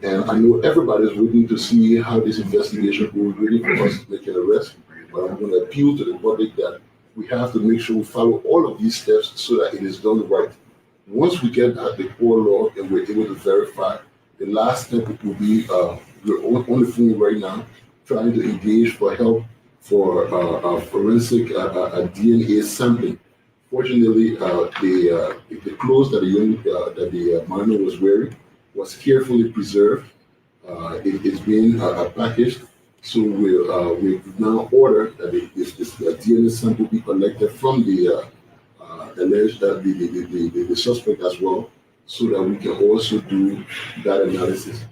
and I know everybody's waiting to see how this investigation goes, waiting for us to make an arrest. But I'm going to appeal to the public that we we have to make sure we follow all of these steps so that it is done right. Once we get at the core law and we're able to verify, the last step will be we're on the phone right now trying to engage for help for forensic DNA sampling. Fortunately, the clothes that the minor was wearing was carefully preserved. It's been packaged, so we've now ordered that this DNA sample be collected from the alleged the suspect as well, so that we can also do that analysis.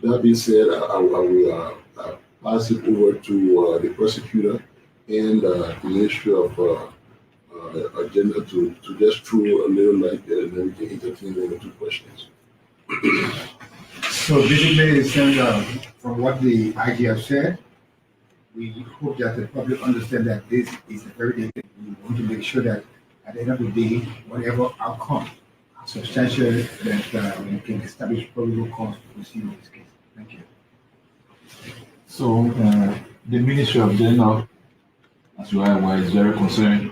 That being said, I will pass it over to the prosecutor and the Ministry of Agenda to just throw a little light there, and then we can entertain one or two questions. So basically, from what the IG have said, we hope that the public understand that this is a very dangerous. We want to make sure that at the end of the day, whatever outcome substantial that we can establish probable cause to proceed in this case. Thank you. So the Ministry of Gender, as you are aware, is very concerned.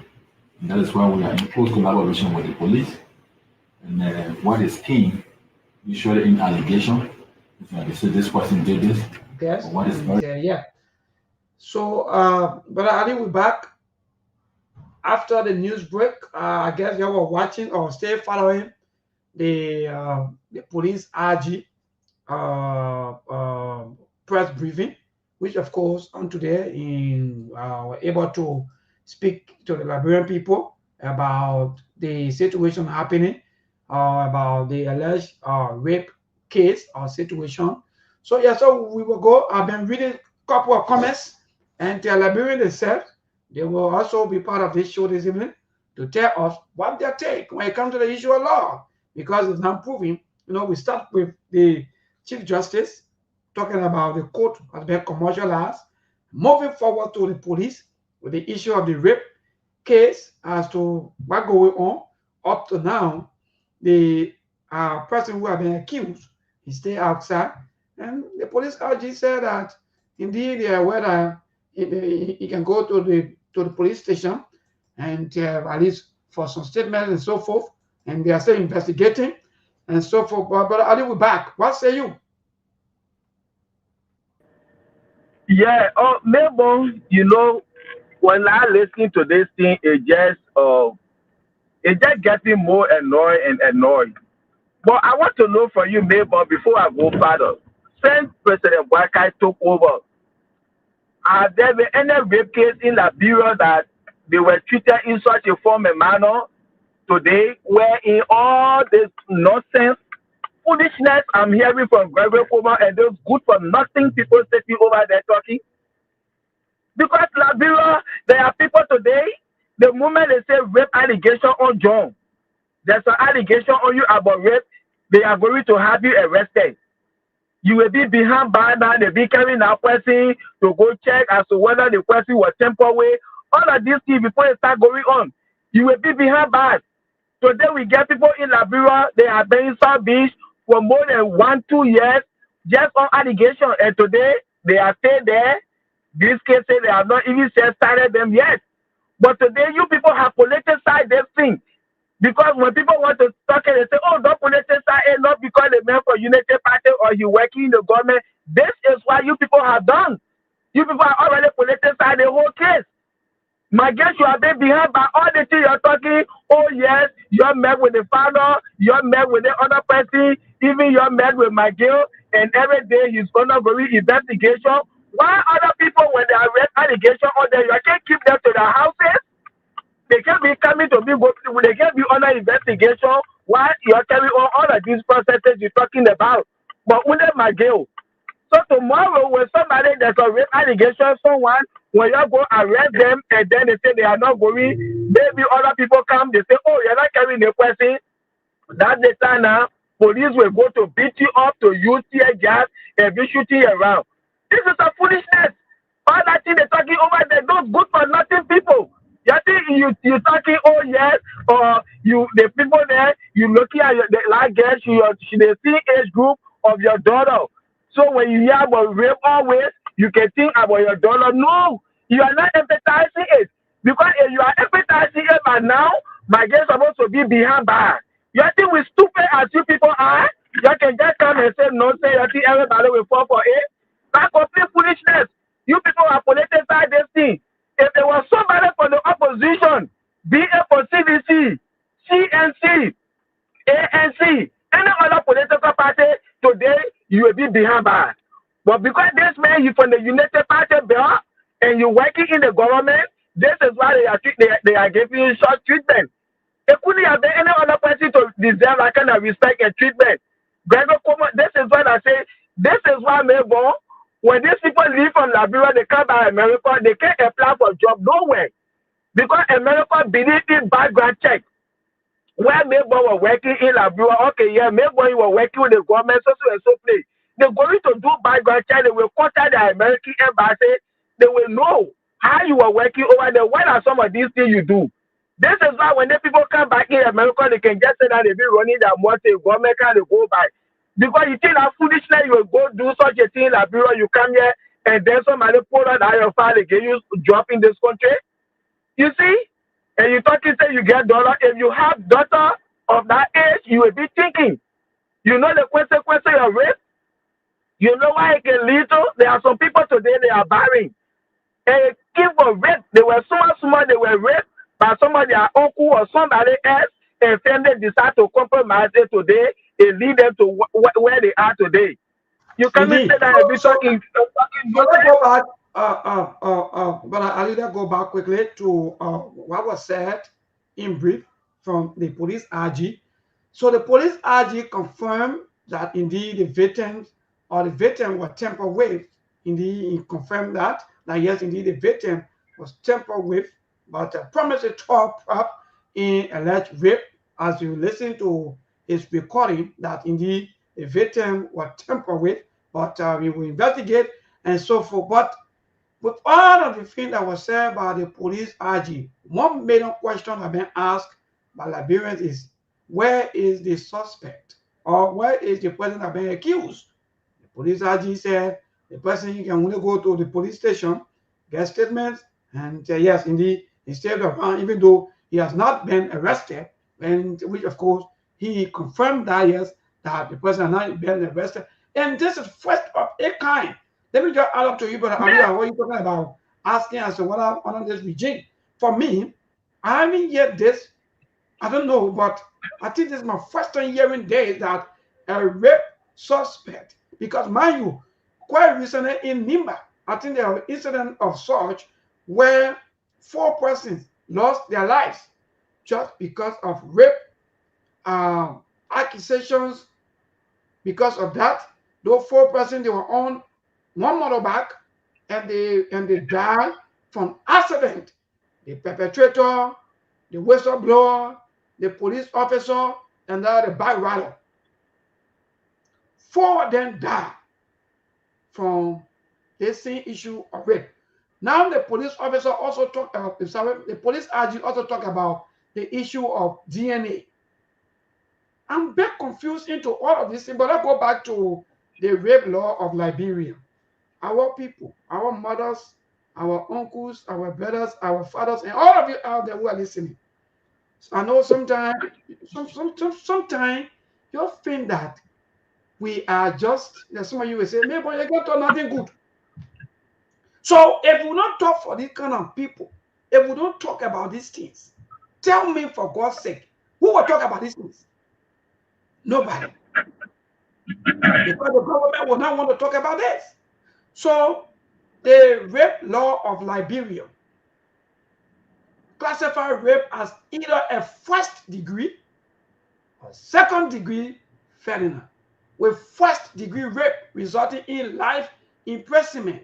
And that is why we are in close collaboration with the police. And what is key, usually in allegation, they say this person did this. Yes. What is yeah. So, Brother Ali, we're back after the news break. I guess you were watching or still following the police RG press briefing, which of course on today were able to speak to the Liberian people about the situation happening, about the alleged rape case or situation. So yeah, so we will go. I've been reading a couple of comments, and the Liberian themselves, they will also be part of this show this evening to tell us what their take when it comes to the issue of law, because it's not proving. We start with the Chief Justice talking about the court has been commercialized, moving forward to the police with the issue of the rape case as to what going on. Up to now, the person who has been accused is still outside, and the police RG said that indeed they are aware that he can go to the police station and at least for some statements and so forth, and they are still investigating and so forth. But Ali, we're back. What say you? Yeah, maybe when I listen to this thing, it just getting more annoyed and annoyed. But I want to know from you, Mabel, before I go further, since President Boakai took over, have there been any rape case in Liberia that they were treated in such a form and manner today, where in all this nonsense, foolishness I'm hearing from Gregory Coleman and those good for nothing people sitting over there talking? Because Liberia, there are people today, the moment they say rape allegation on John, there's an allegation on you about rape, they are going to have you arrested. You will be behind bars now, they'll be carrying that person to go check as to whether the person was temporary. All of these things before they start going on, you will be behind bars. Today we get people in Liberia, they have been in South Beach for more than 1-2 years just on allegation, and today they are still there. These cases, they have not even started them yet. But today you people have politicized this thing. Because when people want to talk it, they say, oh, don't politicize it, not because they meant for Unity Party or you working in the government. This is what you people have done. You people have already politicized the whole case. My guess you have been behind by all the things you're talking. Oh, yes, you're met with the father, you're met with the other person, even you're met with my girl, and every day he's going to go investigation. Why other people, when they are rape allegation on them, you can't keep them to their houses? They can't be coming to me, they can't be under investigation while you're carrying on all of these processes you're talking about. But under my girl. So tomorrow, when somebody there's a rape allegation, someone, when you go arrest them and then they say they are not going, maybe other people come, they say, oh, you're not carrying a person. That's the time now, police will go to beat you up, to use tear gas and be shooting around. This is a foolishness. All that thing they're talking over there, those good for nothing people. You think you talking, oh yes, or the people there, you looking at the like girl, she the same age group of your daughter. So when you hear about rape always, you can think about your daughter. No, you are not empathizing it. Because if you are empathizing but now my girl supposed to be behind bar. You think we stupid as you people are? You can just come and say no, say you think everybody will fall for it. That's complete foolishness. You people are politicized this thing. If there was somebody for the opposition, be it for CDC, CNC, ANC, any other political party, today you will be behind bar. But because this man you from the United Party bill and you're working in the government, this is why they are giving you short treatment. It couldn't have been any other person to deserve that kind of respect and treatment. This is what I say. This is why Mabel, when these people leave from Liberia, they come by America, they can't apply for a job nowhere. Because America believe in background check. Where Mabel were working in Liberia, okay, yeah, Mabel were working with the government, so and so place. They're going to do background check, they will contact the American embassy, they will know how you are working over there. What are some of these things you do? This is why when the people come back in America, they can just say that they be running their money, government can go by. Because you think that foolishness, you will go do such a thing in Liberia, you come here, and then somebody pull out your file, they get you job in this country. You see? And you talking say you get dollar. If you have daughter of that age, you will be thinking. You know the consequence of rape? You know why it can lead to? There are some people today, they are barren. And give for rape, they were so small, they were raped by somebody, their uncle or somebody else, and then they decide to compromise it today and lead them to where they are today. You can't say that and be talking. So let's go back, but I'll either go back quickly to what was said in brief from the police RG. So the police RG confirmed that indeed the victims or the victim was tampered with. Indeed, he confirmed that yes, indeed the victim was tampered with, but promised a top up in alleged rape. As you listen to his recording, that indeed the victim was tampered with, but we will investigate and so forth. But with all of the things that was said by the police RG, one major question have been asked by Liberians is, where is the suspect, or where is the person that been accused? The police RG said the person can only go to the police station, get statements, and say yes, indeed, he stayed around, even though he has not been arrested, and which of course he confirmed that yes, that the person has not been arrested. And this is first of a kind. Let me just add up to you, but what are you talking about? Asking as to what I'm under this regime. For me, I haven't yet this, I don't know, but I think this is my first time hearing this, that a rape suspect, because mind you, quite recently in Nimba, I think there was an incident of such where 4 persons lost their lives just because of rape accusations. Because of that, those 4 persons, they were on one motorbike and they died from accident. The perpetrator, the whistleblower, the police officer, and the bike rider. 4 of them died from the same issue of rape. Now the police officer also talked about, the police RG also talked about the issue of DNA. I'm a bit confused into all of this thing, but I'll go back to the rape law of Liberia. Our people, our mothers, our uncles, our brothers, our fathers, and all of you out there who are listening. So I know sometimes you think that we are just, some of you will say, maybe you got to nothing good. So if we don't talk for this kind of people, if we don't talk about these things, tell me for God's sake, who will talk about these things? Nobody. Because the government will not want to talk about this. So the rape law of Liberia classify rape as either a first degree or second degree felony, with first degree rape resulting in life imprisonment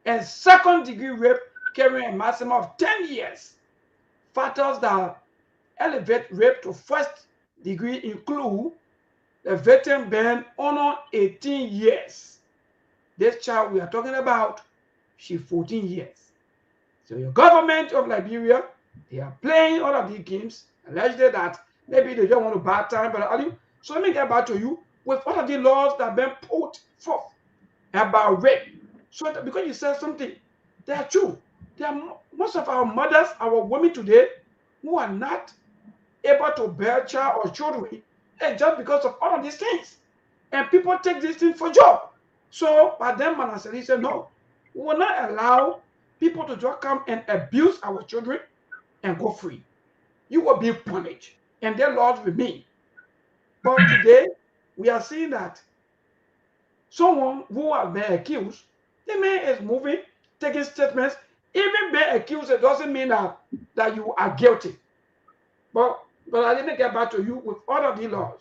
and second degree rape carrying a maximum of 10 years. Factors that elevate rape to first degree include the victim being under 18 years. This child we are talking about, she's 14 years. So your government of Liberia, they are playing all of these games, allegedly that maybe they don't want to buy time, but so let me get back to you with all of the laws that have been put forth about rape. So that, because you said something, they are true. They are, most of our mothers, our women today, who are not able to bear child or children, and just because of all of these things. And people take this thing for job. So by then Manasari said, no, we will not allow people to just come and abuse our children and go free. You will be punished. And their laws remain. But today we are seeing that someone who has been accused, the man is moving, taking statements. Even being accused, it doesn't mean that you are guilty. But I didn't get back to you with all of the laws.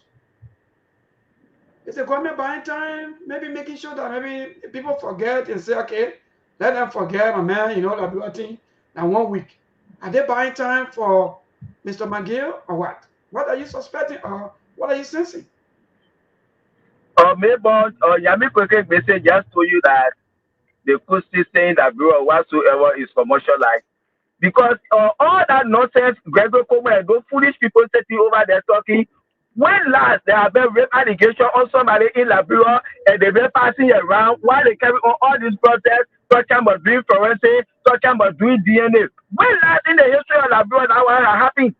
Is the government buying time? Maybe making sure that maybe people forget and say, okay, let them forget, my man, you know, that thing. Now 1 week. Are they buying time for Mr. McGill or what? What are you suspecting or what are you sensing? Maybe Yami Kweke message just told you that they could still saying that bro whatsoever is commercialized. Because all that nonsense, Gregor Como and those foolish people sitting over there talking, when last there have been rape allegation on somebody in Liberia and they've been passing around while they carry on all these protests, talking about doing forensic, talking about doing DNA. When last in the history of Liberia that was happening?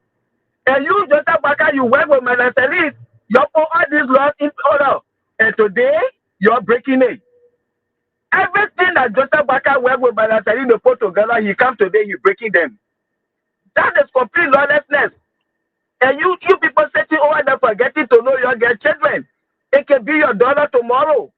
And you, Joseph Baka, you work with Manasalis, you put all these laws in order. And today, you're breaking it. Everything that Joseph Baka worked with Manasalis, they put together, he comes today, he's breaking them. That is complete lawlessness. And you people sitting over there forgetting to know your children. It can be your daughter tomorrow.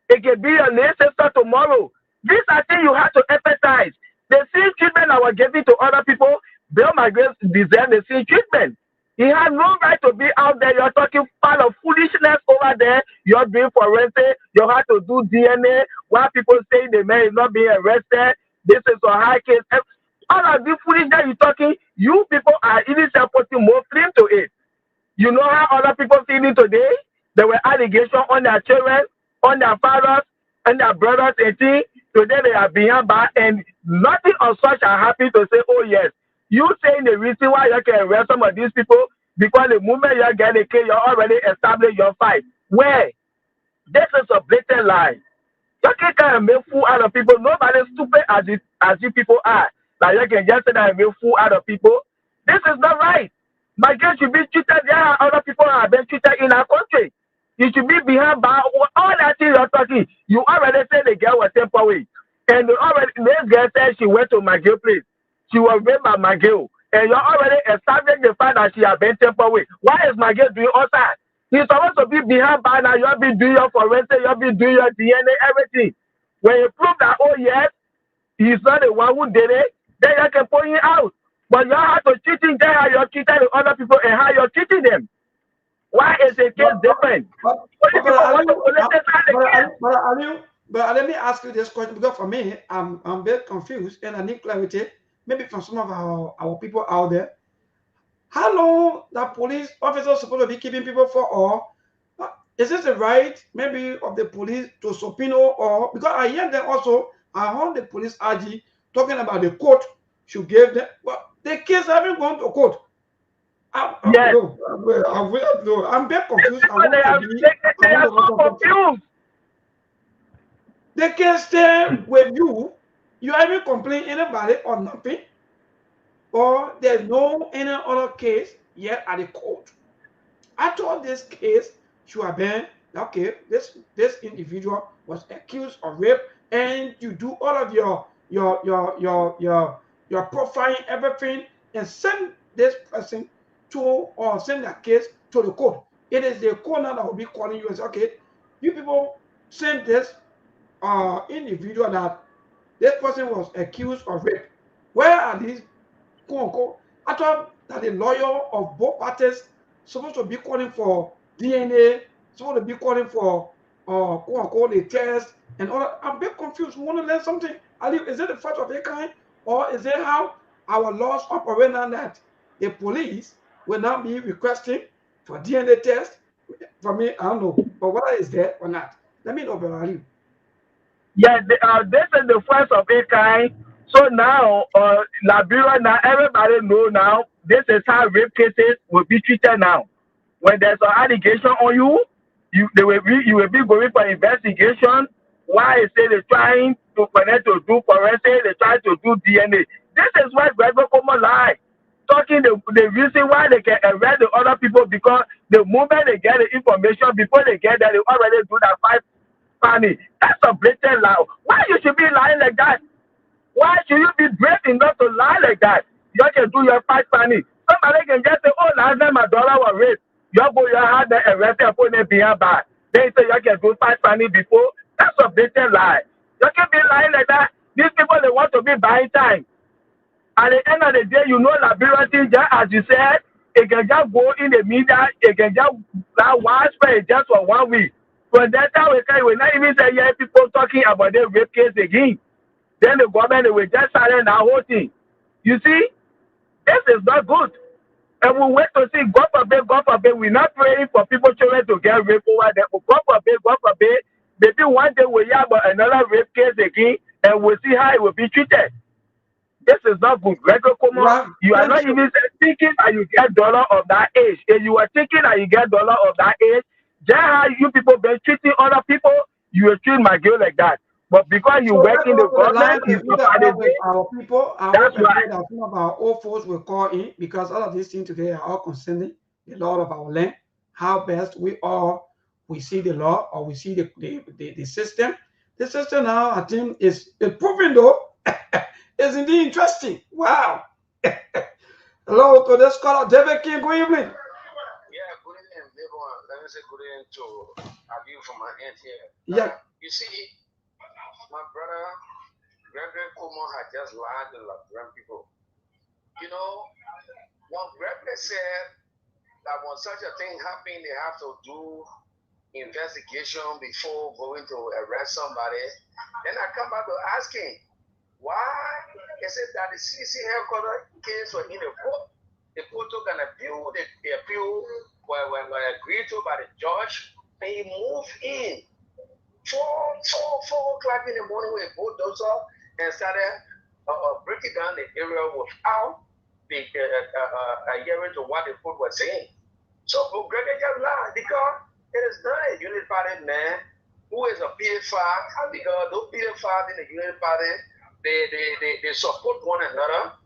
It can be your little sister tomorrow. These are things you have to empathize. The same treatment I was giving to other people, Bill McGrath deserve the same treatment. He has no right to be out there. You're talking part of foolishness over there. You're doing forensic. You have to do DNA. While people say the man is not being arrested, this is a high case. All of this foolishness you're talking, you people are even putting more flame to it. You know how other people feeling today? There were allegations on their children, on their fathers, and their brothers and things. Today they are behind bar and nothing of such are happy to say, oh yes. You saying the reason why you can arrest some of these people because the moment you get a case, you already established your fight. Where? This is a blatant lie. You can't make fool out of people. Nobody is stupid as you people are. Like you can just say that and make fool out of people. This is not right. My girl should be treated. There are other people who have been treated in our country. You should be behind bar. All that thing you're talking, you already said the girl was temporary. And this girl said she went to my girl place. She was raped by my girl. And you already established the fact that she has been temporary. Why is my girl doing all that? He's supposed to be behind bar now. You'll be doing your forensic, you'll be doing your DNA, everything. When you prove that, oh yes, he's not the one who did it, then you can point it out. But you have to cheating there how you're treating the other people and how you're treating them. Why is the case different? But let me ask you this question because for me, I'm a bit confused and I need clarity. Maybe from some of our people out there. How long the police officers supposed to be keeping people for, or is this the right maybe of the police to subpoena, or because I hear them also, I heard the police RG talking about the court should give them, but the case haven't gone to court. I'm very confused. They are so confused. They can stay with you. You haven't complained anybody or nothing, or there's no any other case yet at the court. I thought this case should have been okay. This individual was accused of rape, and you do all of your profiling, everything, and send this person to or send that case to the court. It is the court now that will be calling you and say, okay, you people send this individual that this person was accused of rape. Where are these quote unquote? I thought that the lawyer of both parties supposed to be calling for DNA, supposed to be calling for quote unquote the test and all that. I'm a bit confused. Want to learn something? Is it the fact of a kind, or is it how our laws operate now that the police will now be requesting for DNA test? For me, I don't know. But whether it's there or not, let me know, Brother Ali. Yeah, this is the first of a kind. So now, Liberia, now everybody know now, this is how rape cases will be treated now. When there's an allegation on you, you will be going for investigation. Why is they trying to connect to do forensic, they try to do DNA. This is why Gregor Como lied. talking the reason why they can arrest the other people because the moment they get the information, before they get there, they already do that 5 funny. That's a blatant lie. Why you should be lying like that? Why should you be brave enough to lie like that? You can do your 5 funny. Somebody can just say, oh, last time my daughter was raped. You go, you had the arrested and put them behind bar. Then you say you can do 5 funny before. That's a blatant lie. You can be lying like that. These people, they want to be buying time. At the end of the day, you know liability, just as you said, it can just go in the media, it can just widespread just for 1 week. From that time, we will not even say, yeah, people talking about the rape case again. Then the government will just silence the whole thing. You see, this is not good. And we wait to see, God forbid, we're not praying for people, children to get raped over there. But God forbid, maybe one day we'll have another rape case again, and we'll see how it will be treated. This is not good. You are not even thinking that you get dollar of that age. If you are thinking that you get dollar of that age, just how you people been treating other people, you will treat my girl like that. But because you work in the government, our people, I hope that some of our old folks will call in because all of these things today are all concerning the law of our land. How best we see the law or we see the system. The system now, I think, is proving though. Is indeed interesting. Wow. Hello to the scholar David King. Good evening. Yeah, good evening, everyone. Let me say good evening to a view from my end here. Yeah. You see, my brother Gregory Como had just lied to Liberian people. You know, when Gregory said that when such a thing happened, they have to do investigation before going to arrest somebody. Then I come back to asking, why is it that the CDC headquarters case were in a court? The court took an appeal, the appeal were agreed to by the judge, and he moved in 4 o'clock in the morning with a bulldozer and started breaking down the area without the hearing to what the court was saying. So Gregory just lied because it is not a unified man who is a PA5, because those PA5 in the unit party, they support one another,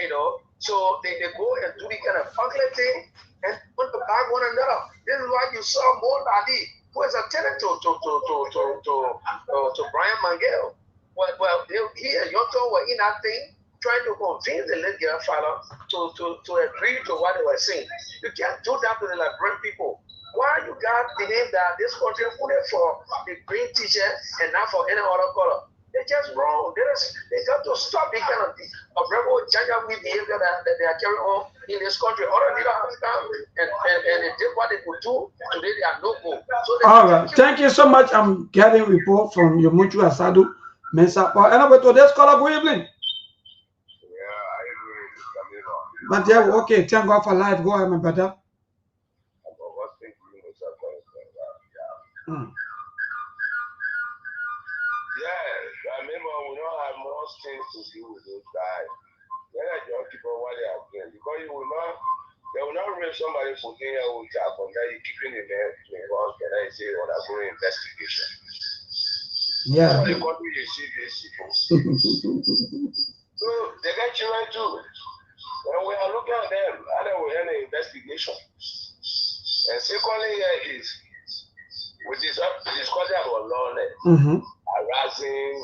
you know. So they go and do the kind of ugly thing and put the back one another. This is why you saw Mo Ali, who is a tenant to Brian Mangel. Well, he and Yoto were in that thing, trying to convince the late father to agree to what they were saying. You can't do that to the Liberian people. Why you guys believe that this country only for the green teacher and not for any other color? They're just wrong. They got to stop this kind of rebel Janjaweed behavior that they are carrying on in this country. Other leaders have come and they did what they could do. Today they are no go. So all right. Thank you so much. I'm getting report from your Mutu Asadu Mensa. And over to this caller, good evening. Yeah, I agree. But yeah, okay. Thank God for life. Go ahead, my brother. Yeah, I remember we don't have much things to do with those guys. Let us just keep on what they are doing. Because they will not raise somebody for here with that, and then you keeping the man involved, and then you say, oh, that's going investigation. Yeah. So the country you see these people. So they get children too. When we are looking at them, how they will end the investigation. And secondly, here is with this discussion about lawlessness, harassing,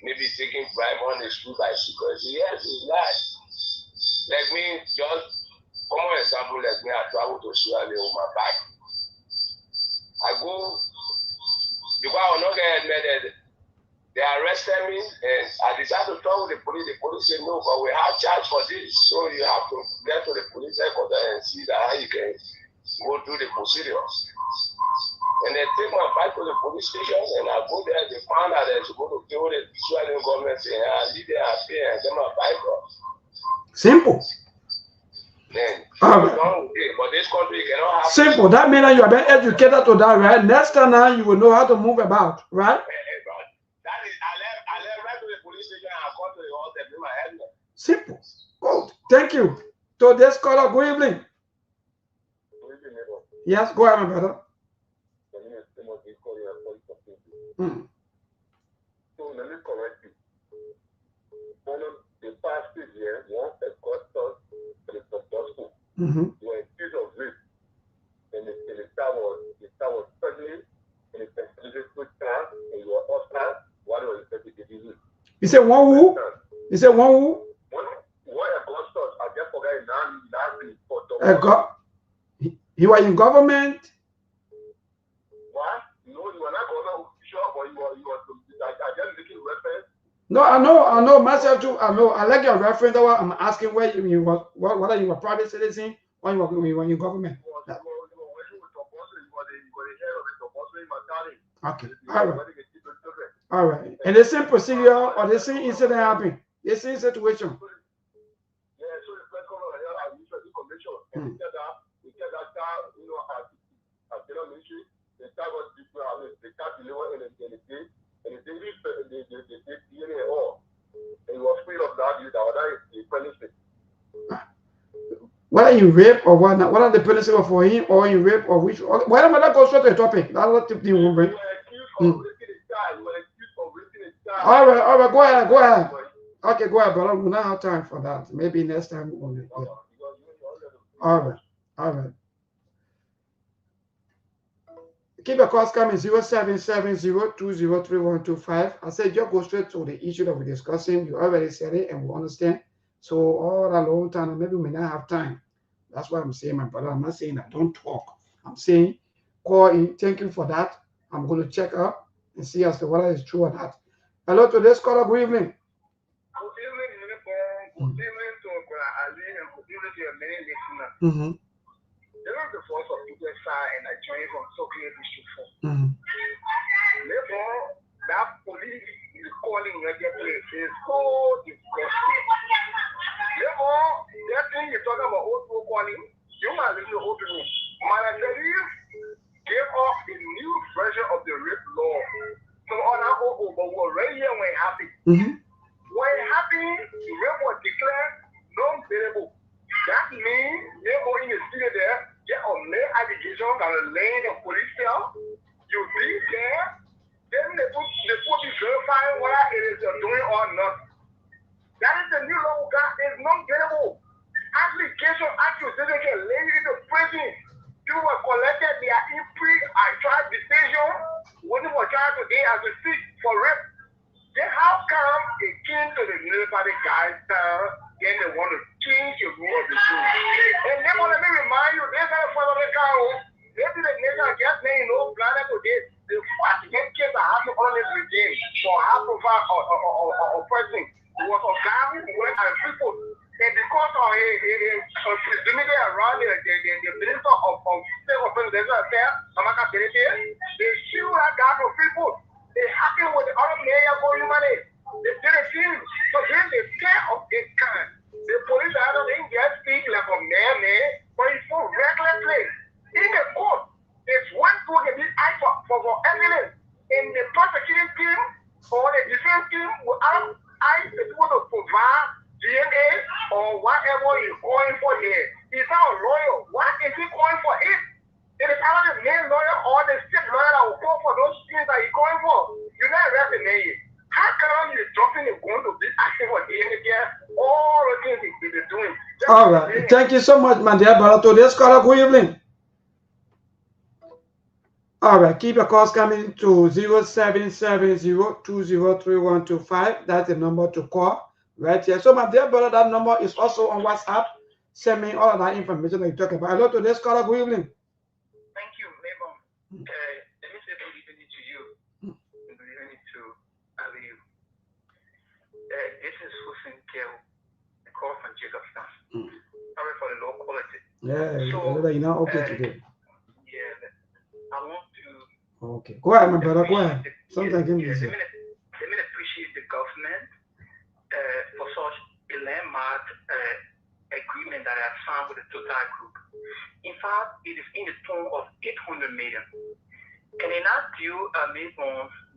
maybe taking bribe on the street by security. Yes, it's lies. Like me, just common example, like me, I travel to Sierra Leone with my bike. I go because I will not get admitted. They arrested me and I decided to talk with the police. The police said no, but we have charge for this. So you have to get to the police headquarters and see that how you can go through the procedures. And they take my bike to the police station and I go there, they found out they're supposed to kill the Israeli government saying, I leave there, I pay and get my bike off. Simple. Then, right. But this country cannot have simple. That means that you have been educated to that, right? Next time now you will know how to move about, right? That is, I left right to the police station and I called to the house and bring my helmet. Simple. Good. Thank you. To this caller, good evening. Yes, go ahead, my brother. So let me correct you. One of the past years, once a court the You were accused of rape. And the child was pregnant, and the put child, and you were hostile. What was the disease? You said one who? You said one who? What Augustus? I just forgot his name last week. He was in government. What? No, you were not government official, but you were I just making reference. No, I know myself too. I know. I like your reference. That I'm asking where you were, whether you were private citizen or you were in government. Okay. All right. And the same procedure or the same incident happened. The same situation. Yeah, so the first one I use information. And we get that child, at the ministry, the child was the child delivered in the day, and the day they DNA all. And he was free of that, that was the punishment. Whether you rape or what are the punishment for him or you rape or which, whatever that goes to the topic. That's what the thing will bring. All right, go ahead. Okay, go ahead, but we don't have time for that. Maybe next time only. Yeah. All right. Keep your calls coming 0770-203-125. I said just go straight to the issue that we're discussing. You already said it and we understand. So all that long time, maybe we may not have time. That's what I'm saying, my brother. I'm not saying that don't talk. I'm saying call in. Thank you for that. I'm going to check up and see as to whether it's true or not. Hello to this caller. Good evening. Good evening, good evening to Ali and good evening to your many listeners. This is the voice of USA and I join from Sktv-Lib District 4. Therefore, that police is calling regularly is so disgusting. Therefore, that thing you're talking about old people calling, you must listen to old people. Malateris gave us a new version of the rape law. So on our own, but we're already here when it happened. When it happened, rape was declared non-bailable. That means they go in the city there, get a main allegation that a lane of police cell. You be there, then they put be verifying whether it is doing or not. That is the new law we got. It's non-bailable. Application accusation can lay into prison. People were collected their trial decision when they were tried today as we speak for rape. Then how come it came to the military guys then they want to change the rule of the school? And then let me remind you, this is for the cow. Maybe the nation just saying no planet today. The first case that happened on this regime for half of a person was a guy who went and people. And because of a presumably around the minister of state of presidential affairs, they shoot that guy for people. They happened with the other mayor for humanity. They didn't see him. So then they scare of this kind. The police didn't just speak like a man, but it's so regular place. In the court, it's one to be asked for evidence. And the prosecuting team or the defense team will ask the people to provide DNA or whatever he's going for here. He's not a lawyer. Why is he going for it? It is either the main lawyer or the state lawyer that will call for those things that he's going for. You're not arresting him. How come you're jumping and going to be asking for DNA again? All the things he's doing. All right. Thank you so much, my dear brother. To this caller, good evening. All right. Keep your calls coming to 0770-203-125. That's the number to call right here. So, my dear brother, that number is also on WhatsApp. Send me all of that information that you talk about. Hello to this caller, good evening. Thank you, Mabel. Let me say good evening to you. Good evening to Ali. This is Hussein Kel, a call from Jacobstown. Sorry for the low quality. Yeah, so, you're not okay today. Yeah, I want to. Okay, go ahead, my brother. Go ahead. Something can be said. Let me appreciate the government for such a landmark agreement that I have signed with the Total Group. In fact, it is in the form of 800 million. And in that deal,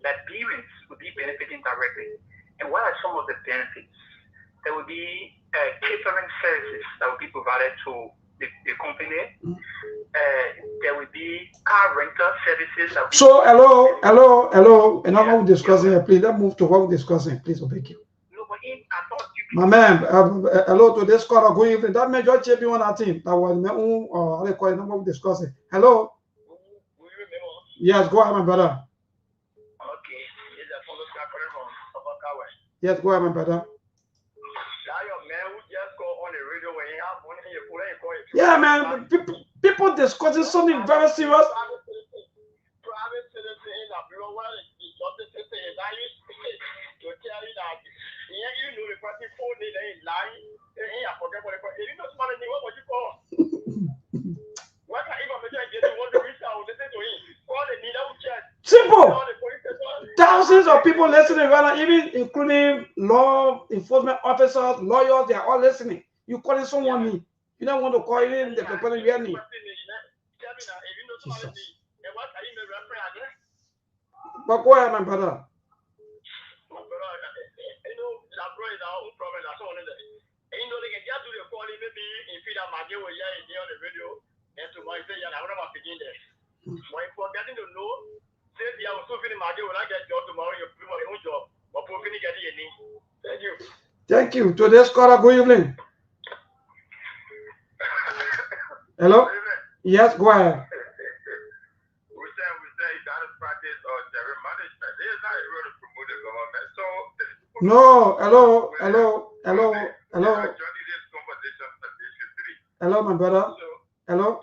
Liberians will be benefiting directly. And what are some of the benefits? There will be catering services that will be provided to the company. There will be car rental services. So, hello. And now what we're discussing here, please, let's move to what we're discussing. Please, thank you. No, but I thought you My man, hello to this caller. Good evening. That major JP on our team. That was my own, how they call it, number discussing. Hello. Yes, go ahead, my brother. Okay, it's a follow from Abakawa. Yes, go ahead, my brother. Now your man who just go on the radio when you have money in your phone and call it. Yeah, man. People discussing something very serious. Private citizen in a bureau where the justice system is now used to tell you that you know the person phone they ain't lying, they ain't forget what they call. You know somebody what would you call? What can even make you want to reach out listen to him? Call the need out check. Simple. Thousands of people listening right now, even including law enforcement officers, lawyers, they are all listening. You calling someone me. You don't want to call in the person you hear me. Jesus. But go ahead, my brother. You know, that bro is our own problem. That's all. You know, they can just do the calling maybe if you have Maggie will hear it on the radio, and tomorrow say, yeah, I want to begin there. But if we're getting to know, say, yeah, we're still feeling Maggie will not get job tomorrow, you're doing your own job, but we're finishing getting your name. Thank you. Thank you. Today's caller, good evening. Hello? Yes, go ahead. We say that is practice or their management. They are not really promote the government. So no, hello. Hello, my brother. Hello.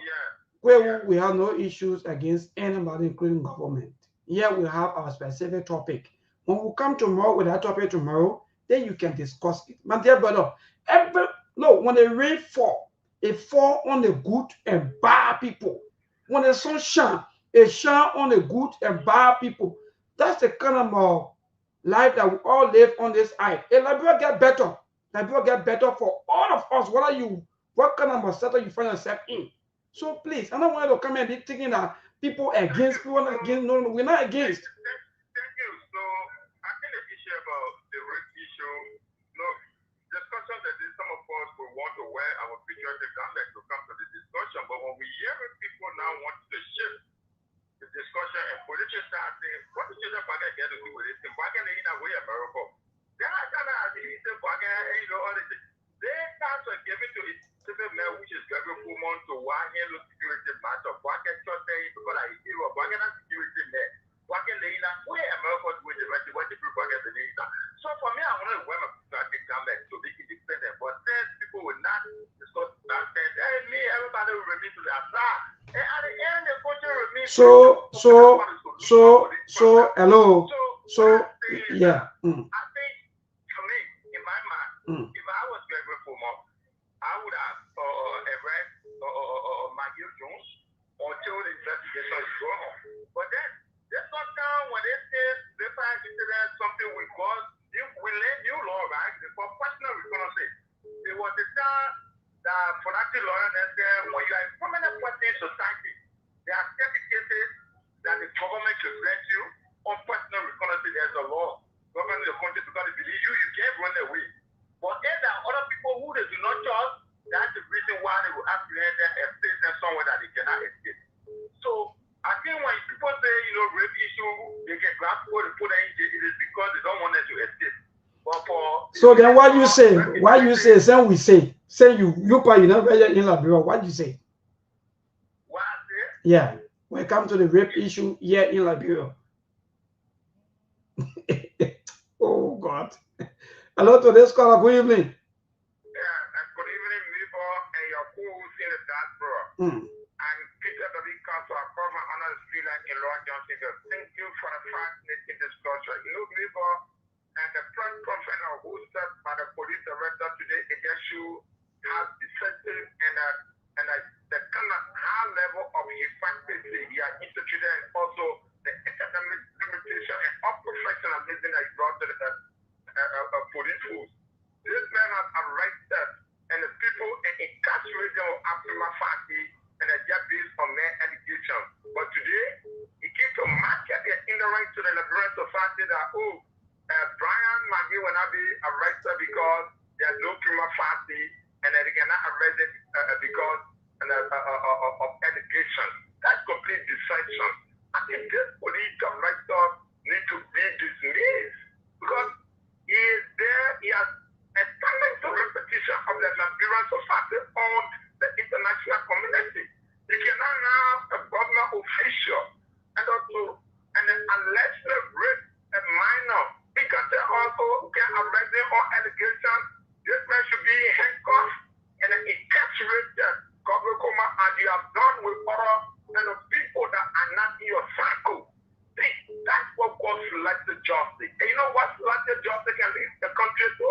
Where we have no issues against anybody, including government. Here we have our specific topic. When we come tomorrow with that topic tomorrow, then you can discuss it. My dear brother, when the rain fall, it fall on the good and bad people. When the sun shine, it shine on the good and bad people. That's the kind of life that we all live on this earth. And Liberia get better. Liberia get better for all of us, what kind of setup you find yourself in. So please, I don't want you to come and be thinking that people against, people not against. No, we're not against. Thank you. So I think the issue about the rape issue, discussion that some of us will want to wear our patriotic garment to come to the discussion, but when we hear people now want to shift the discussion and politicians start saying, what is the bargain get to do with this? Bargain in a way, America. Then I kind of the bargain, all the things. They start to give it to it. Man, which is very full month to why handle security matter. Why can you say because I hear a bargain security man? Why can they not where America with the rest of what the people get the data? So for me, I want to wear my patriotic garment to be independent, but then people will not discuss that. And me, everybody will remain to their side. And at the end, the country remains. Hello. Yeah. I think for me, in my mind, if I was very full month, I would have arrest Maggie Jones until the investigation is going on. But then, this not down when they say they find something we call, we learn new law, right? It's for personal responsibility. It was the time that productive lawyer that said, when you are a permanent person in society, there are certain cases that the government should grant you on personal responsibility. There's a law. Government in the country because they believe you can't run away. But then there are other people who they do not trust. That's the reason why they will apprehend them and place them somewhere that they cannot escape. So I think when people say, rape issue, they can grab people to put them in jail, it is because they don't want them to escape. But so then what you say? What you say? Say we say. Say you probably never in Liberia. What you say? What I say? Yeah. When it comes to the rape issue here in Liberia. Oh God. Hello to this caller. Good evening. Yeah, good evening, Libo, and your co-host in the diaspora. And Peter W. Council, I call my honor the street line in Lord Johnson. Thank you for the fascinating discussion. Libo, and the press conference hosted by the police director today against you has effective and the kind of high level of effectiveness he has instituted, and also the academic limitation and unprofessionalism that he brought to the police force. This man has arrested and the people incarcerated on Afrima Fati and they just based on their education. But today, he came to market the ignorance to the Liberian society that, Brian Maggie will not be arrested because there's no prima facie and they cannot arrest it because of education. That's complete deception. I think this police director needs to be dismissed because he is there, he has established Liberian society on the international community. You cannot have a government official and also, and then unless they rape a minor, we can say also, can arrest them on allegations. This man should be handcuffed and then incarcerated. Government coma, and you have done with other and the people that are not in your circle. See, that's what calls selective justice. And you know what selective justice can lead the country to?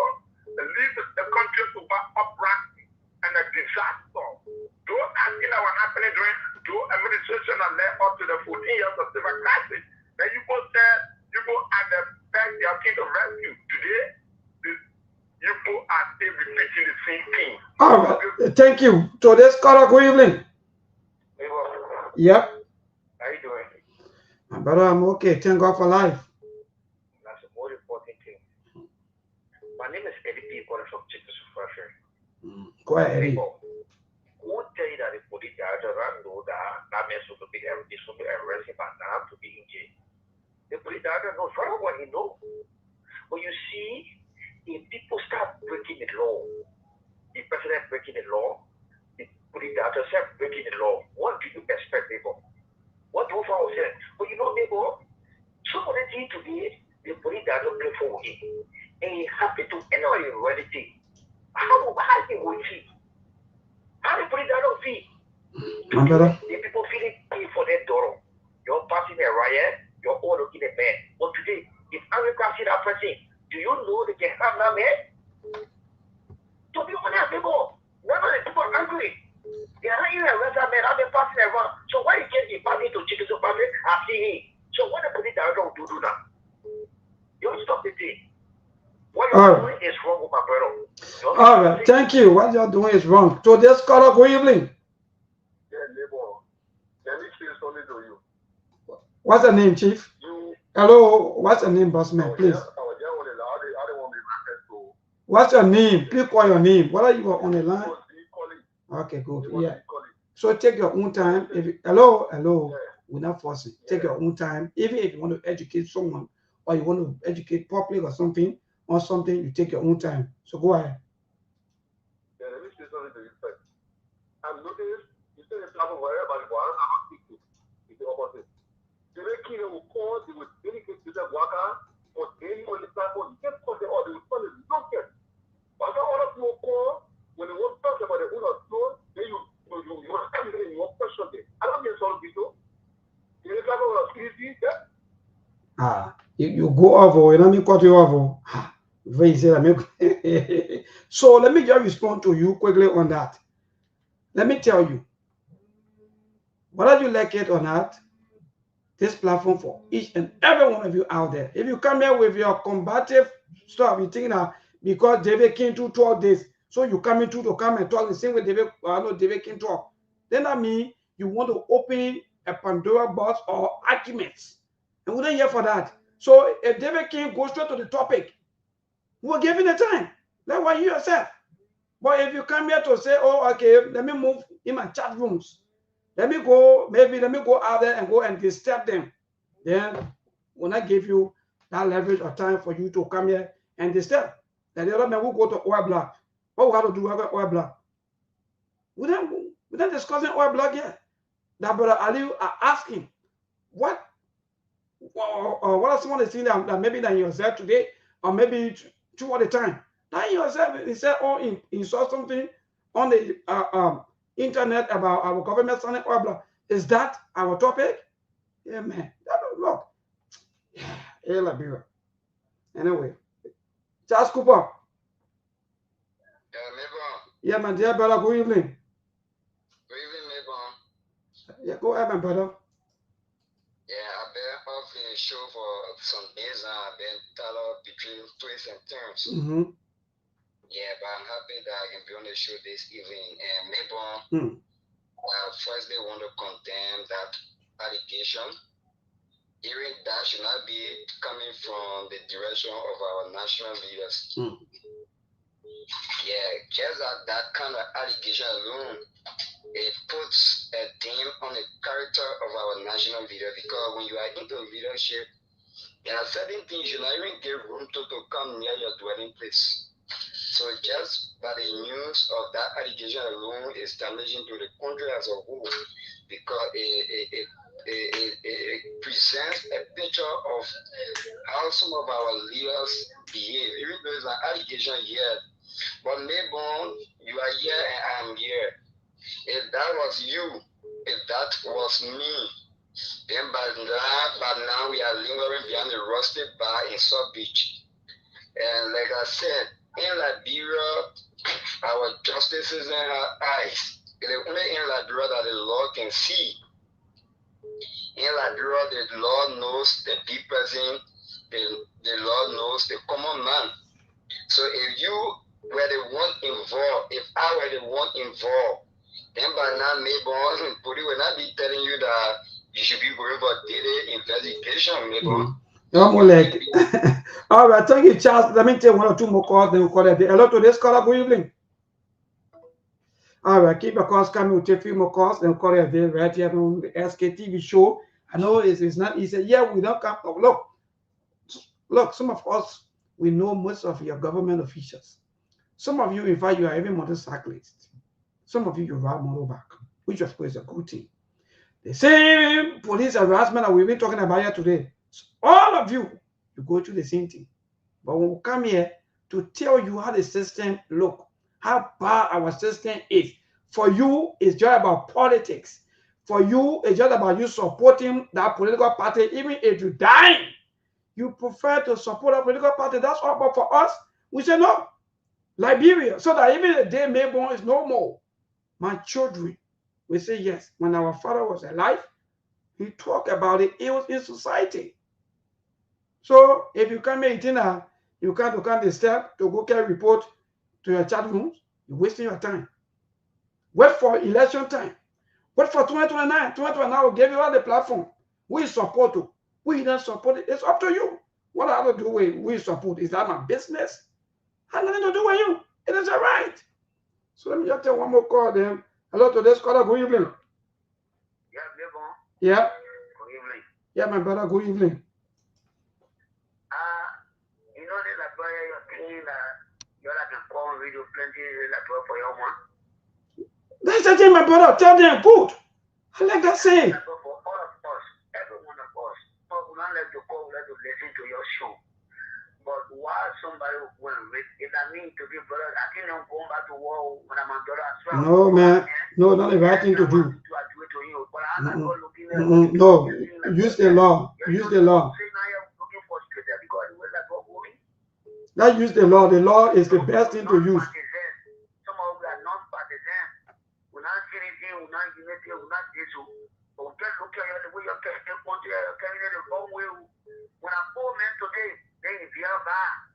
It leads the country to uprising and a disaster. Those actions that were happening during the administration that led up to the 14 years of civil crisis. Then you both said, you go at the back, they are king of rescue. Today, you both are still repeating the same thing. All right, thank you. So this caller, good evening. Yep. How you doing? My brother, I'm okay. Thank God for life. That's the most important thing. My name is Eddie, calling from Sktv-Lib. Go ahead, Eddie. Who tell you that the police are around that means to be arrested but not to be in jail? The police don't know very well, you know. But you see, if people start breaking the law, the president breaking the law, the police start breaking the law, what do you expect, neighbor? What do you say? But you know, neighbor, some of the things today, the police don't play for it. And it happened to any reality. How you will see? How the police don't see? My brother. The people feeling pain for their door. You're passing a riot, you're all looking at man. But today, if America see that person, do you know they can have that man? To be honest, people, none of the people are angry. They are not even arrest that man, how they passing around. So why you can't be passing to chicken soup party? I see him. So what the police don't do now? You stop the thing. What you're doing is wrong with my brother. All right, thank you. What you're doing is wrong. So this caller, good evening. Yeah, neighbor. Let me say something to you. What's the name, Chief? Hello, what's your name, boss man, please? What's your name? Please call your name. What are you on the line? Okay, good. Yeah. So take your own time. If you, hello, we're not forcing. Take your own time. Even if you want to educate someone or you want to educate public or something, you take your own time. So go ahead. Yeah, let me say something to you first. I've noticed you say the platform where everybody wants to speak to. It's the opposite. The way will call, they would dedicate to the worker, but any on the platform, you can't call them all, they will call it nonsense. But now all of you will call, when they want to talk about the owner of store, then you must come in and you want to question them. I don't get some people. You know, the crazy, yeah? You go over, you know me cut you over. Very easy. So let me just respond to you quickly on that. Let me tell you, whether you like it or not, this platform for each and every one of you out there. If you come here with your combative stuff, you think that because David came to talk this, so you come into to come and talk the same way David can talk, then that means you want to open a Pandora box or arguments. And we don't here for that. So if David King goes straight to the topic, we'll give him the time. That's why you yourself. But if you come here to say, oh, okay, let me move in my chat rooms. Let me go out there and go and disturb them. Then when I give you that leverage or time for you to come here and disturb, then the other man will go to oil block. What we have to do with oil block? We're not discussing oil block yet. That brother Ali are asking, what are some of the things that maybe that you said today, or maybe two at a time? That yourself, he said, oh, he saw something on the internet about our government signing oil block. Is that our topic? Yeah, man. Look. Hey, Liberia. Anyway, Charles Cooper. Yeah, man, dear brother, good evening. Good evening, neighbor. Yeah, go ahead, my brother. Yeah, I've been off in the show for some days now. I've been tired between twists and turns. Yeah, but I'm happy that I can be on the show this evening. And neighbor, I firstly want to condemn that allegation. Hearing that should not be coming from the direction of our national leaders. Yeah, just that kind of allegation alone, it puts a ding on the character of our national leader, because when you are into leadership, there are certain things you not even give room to come near your dwelling place. So just by the news of that allegation alone is damaging to the country as a whole, because it presents a picture of how some of our leaders behave. Even though it's an allegation here, but Mayborn, you are here and I'm here. If that was you, if that was me, then by now we are lingering behind the rusted bar in South Beach. And like I said, in Liberia, our justice is in our eyes. It is only in Liberia that the law can see. In Liberia, the law knows the big person, the law knows the common man. So if you were the one involved, if I were the one involved, then by now, Mayborn, police will not be telling you that you should be going for daily investigation, Mayborn. Like, all right, thank you, Charles. Let me take one or two more calls, then we'll call it. Hello to this caller. Good evening. All right, keep your calls coming. We'll take a few more calls, then we'll call it right here on the SKTV show. I know it's not easy. Yeah, we don't come. Oh, look, some of us, we know most of your government officials. Some of you, in fact, you are even motorcyclists. Some of you ride motorbike, which of course is a good thing. The same police harassment that we've been talking about here today. So all of you, you go through the same thing. But when we come here to tell you how the system look, how bad our system is. For you, it's just about politics. For you, it's just about you supporting that political party. Even if you die, you prefer to support a political party. That's all. But for us, we say no. Liberia, so that even the day Mayborn is no more, my children will say yes. When our father was alive, he talked about the ills in society. So if you come here, you can't come the step to go get a report to your chat rooms, you're wasting your time. Wait for election time. Wait for 2029. 2029 will give you all the platform. We support you. We don't support it. It's up to you. What I have to do with we support? Is that my business? Has nothing to do with you. It is a right. So let me just take one more call then. Hello to this caller. Good evening. Yeah. Good evening. Yeah, my brother. Good evening. You know this Liberia, you're thinking that you're like a call video plenty like for your one. That's the thing, my brother. Tell them good. I like that saying. For all of us, every one of us, we don't let you call, let you listen to your show. But why somebody will read it? I mean to be brother, I think I'm going back to war when I'm a daughter as well. No, man. No, not the right thing to do. No, use the law. Use the law. That use the law. The law is the best thing to use. Some of them are non-partisan. We're not anything, we're not unity, we're not this. But just look at the way you're carrying it the wrong way. When I'm poor man today, they if you're bad.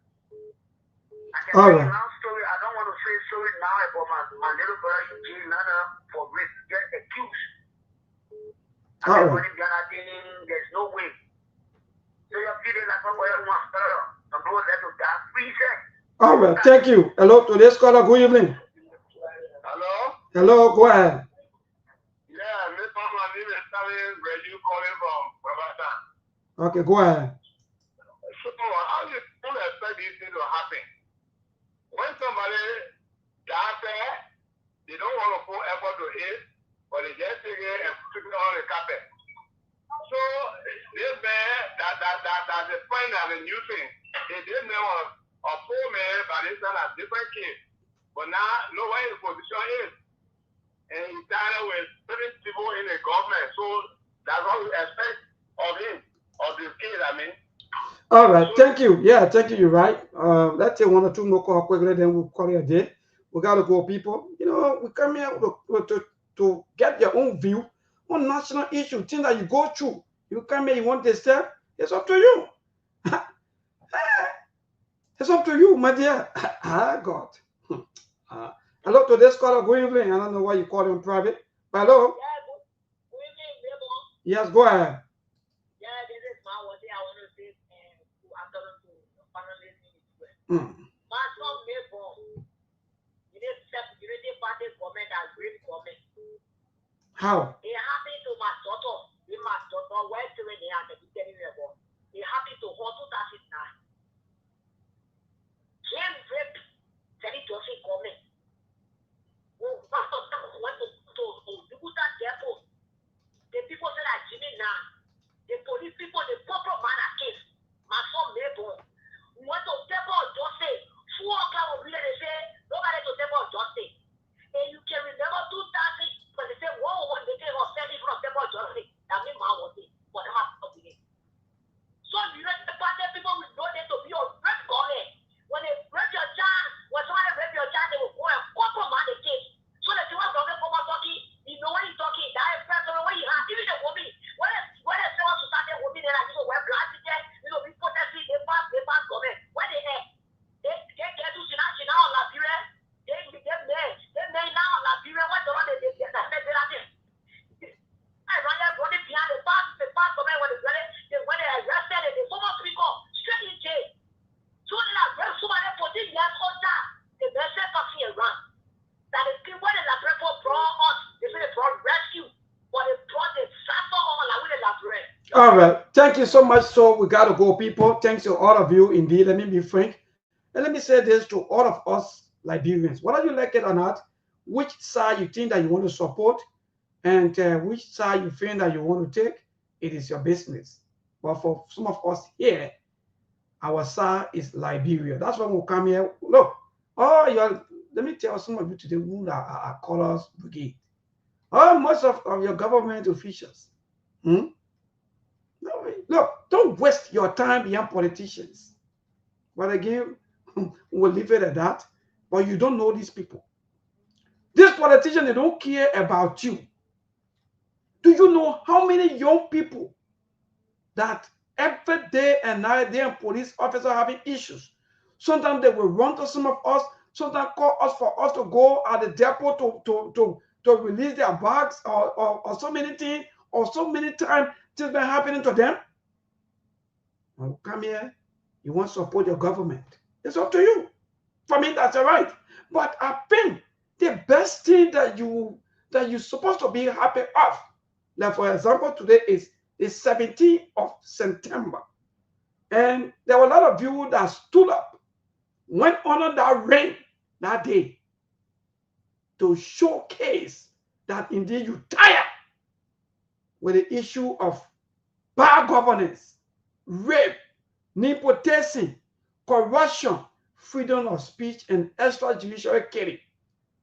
I can tell you now story. I don't want to say story now about my little brother in jail now for rape. Get accused. There's no way. So you're feeling like one brother. Some people let you die free. All right, thank you. Hello to this caller. Good evening. Hello? Hello, go ahead. Yeah, Mr. My name is Stalin. Where you calling from? Babata. Okay, go ahead. So, how do you expect these things to happen? When somebody dies there, they don't want to put effort to it, but they just take it and put it on the carpet. So, this man, that's the point of the new thing. This man was a poor man, but this man has different kids. But now, know where his position is. And he's tired with certain people in the government. So, that's what we expect of him, of the kids, I mean. All right, thank you. Yeah, thank you. You're right. Let's take one or two more calls quickly, then we'll call it a day. We got to go, people. You know, we come here to get your own view on national issue, things that you go through. You come here, you want to step, it's up to you. It's up to you, my dear. God. Hello to this caller. Good evening. I don't know why you call him private. Hello. Yes, go ahead. My son Mayborn, you need Unity Party government and great government. How? It happened to my daughter. My daughter went to the other Mayborn. It happened to her 2009. Jane raped 33 All right. Thank you so much. So we got to go, people. Thanks to all of you. Indeed, let me be frank. And let me say this to all of us Liberians. Whether you like it or not, which side you think that you want to support and which side you feel that you want to take, it is your business. But for some of us here, our side is Liberia. That's why we'll come here. Look, let me tell some of you today who are colors brigade. Most of your government officials. No, look, don't waste your time beyond politicians. But again, we'll leave it at that. But you don't know these people. These politicians, they don't care about you. Do you know how many young people that every day and night they and police officers are having issues? Sometimes they will run to some of us, sometimes call us for us to go at the depot to release their bags or so many things, or so many times things been happening to them. When you come here, you want to support your government. It's up to you. For me, that's all right. But I think the best thing that you're supposed to be happy of, like for example, today is the 17th of September. And there were a lot of you that stood up, went under that rain that day to showcase that indeed you tired with the issue of bad governance, rape, nepotism, corruption, freedom of speech, and extrajudicial killing.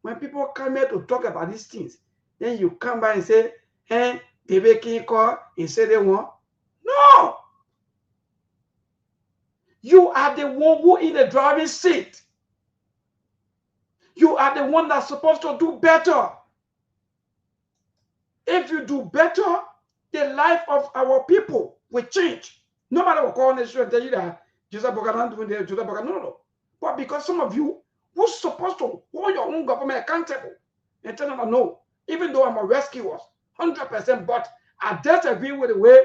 When people come here to talk about these things, then you come by and say, hey, they can't call and say they want. No! You are the one who in the driving seat. You are the one that's supposed to do better. If you do better, the life of our people will change. No matter what coronation tell you that Joseph Bogadan doing there, Joseph Bogadan, no. But because some of you who's supposed to hold your own government accountable and tell them no, even though I'm a rescuer, 100%, but I disagree with the way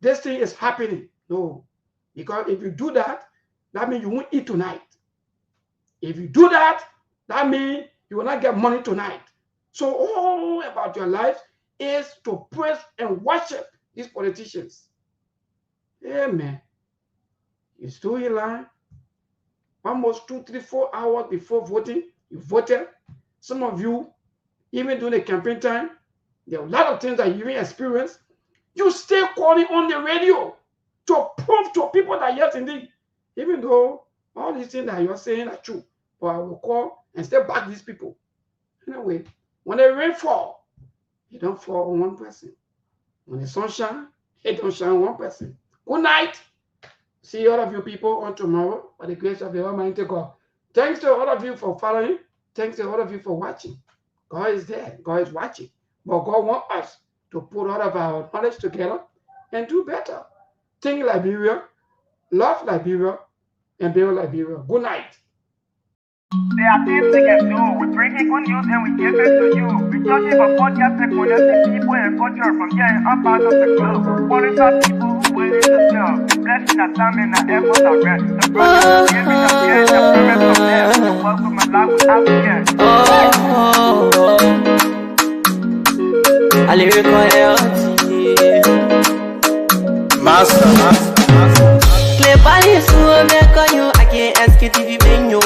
this thing is happening. No. Because if you do that, that means you won't eat tonight. If you do that, that means you will not get money tonight. So all about your life is to praise and worship these politicians. Amen. You still in line. Almost 2, 3, 4 hours before voting, you voted. Some of you, even during the campaign time, there are a lot of things that you even experience. You still calling on the radio to prove to people that yes, indeed, even though all these things that you're saying are true, but I will call and still back these people. Anyway, when the rain fall, it don't fall on one person. When the sun shine, it don't shine on one person. Good night. See all of you people on tomorrow by the grace of the Almighty God. Thanks to all of you for following. Thanks to all of you for watching. God is there. God is watching. But God wants us to put all of our knowledge together and do better. Think Liberia, love Liberia, and build Liberia. Good night. There are things we can do. We bring in good news and we give it to you. We touch it for podcast and connecting people and culture from here and up out of the globe. Qualified people who willing to serve. The blessing that time and the effort are rest. The brothers giving us here and the parents from there. So welcome and life with African. A lyrical health. Master. Play Paris, who make you again Sktv benyo.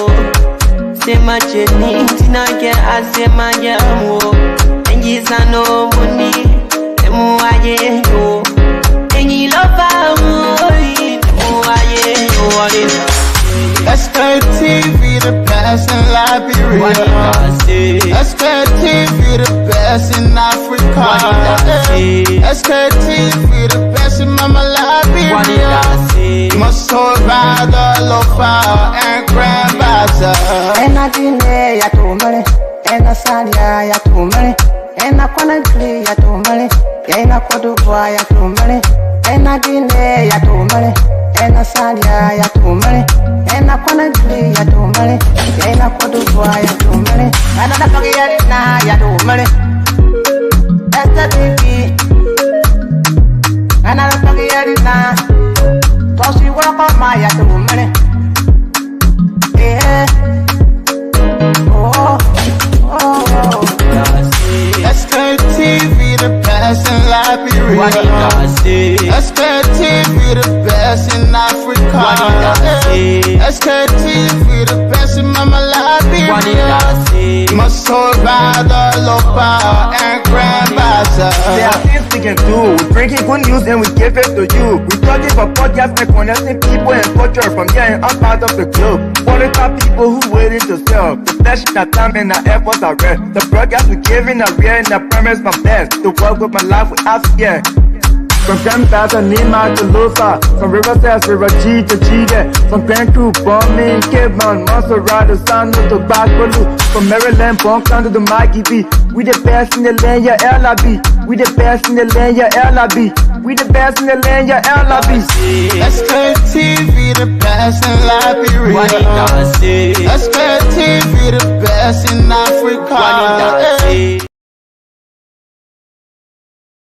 Say my journey, Tina get I say my yamo. And you no money, and more yo. And you love Sktv, the best in Liberia. Sktv, the best in Africa. Sktv, the best in Mama Liberia. Must survive the lofa and grandbaza. And I didn't ya to money, and I said ya to money, and I couldn't clear ya to money, and I could do ya to money, and I didn't ya to money, and I said ya to money, and I couldn't clear ya to money, and I could do ya to money, and I forget now ya to money. That's the TV, and I forget it now. So she work on my ya to money. Yeah. Sktv, the best in Liberia. can do. We bringing good news and we give it to you. We talking about podcasts and connecting people and culture from here and I'm part of the club. Qualified people who waiting to sell. The flesh in our time and our efforts are rare. The broadcast we giving are real and I promise my best to work with my life without fear. From Grandpa's and Nima to Lufa, from Riverside, River G to G-Day, from Grand Crew, Bombing, Kidman, Monster Rider, San to Backwalu, from Maryland, Punk County to Mikey B. We the best in the land, yeah, LIB. We the best in the land, yeah, LIB. We the best in the land, yeah, LIB. Sktv, the best in Liberia. Sktv, the best in Africa.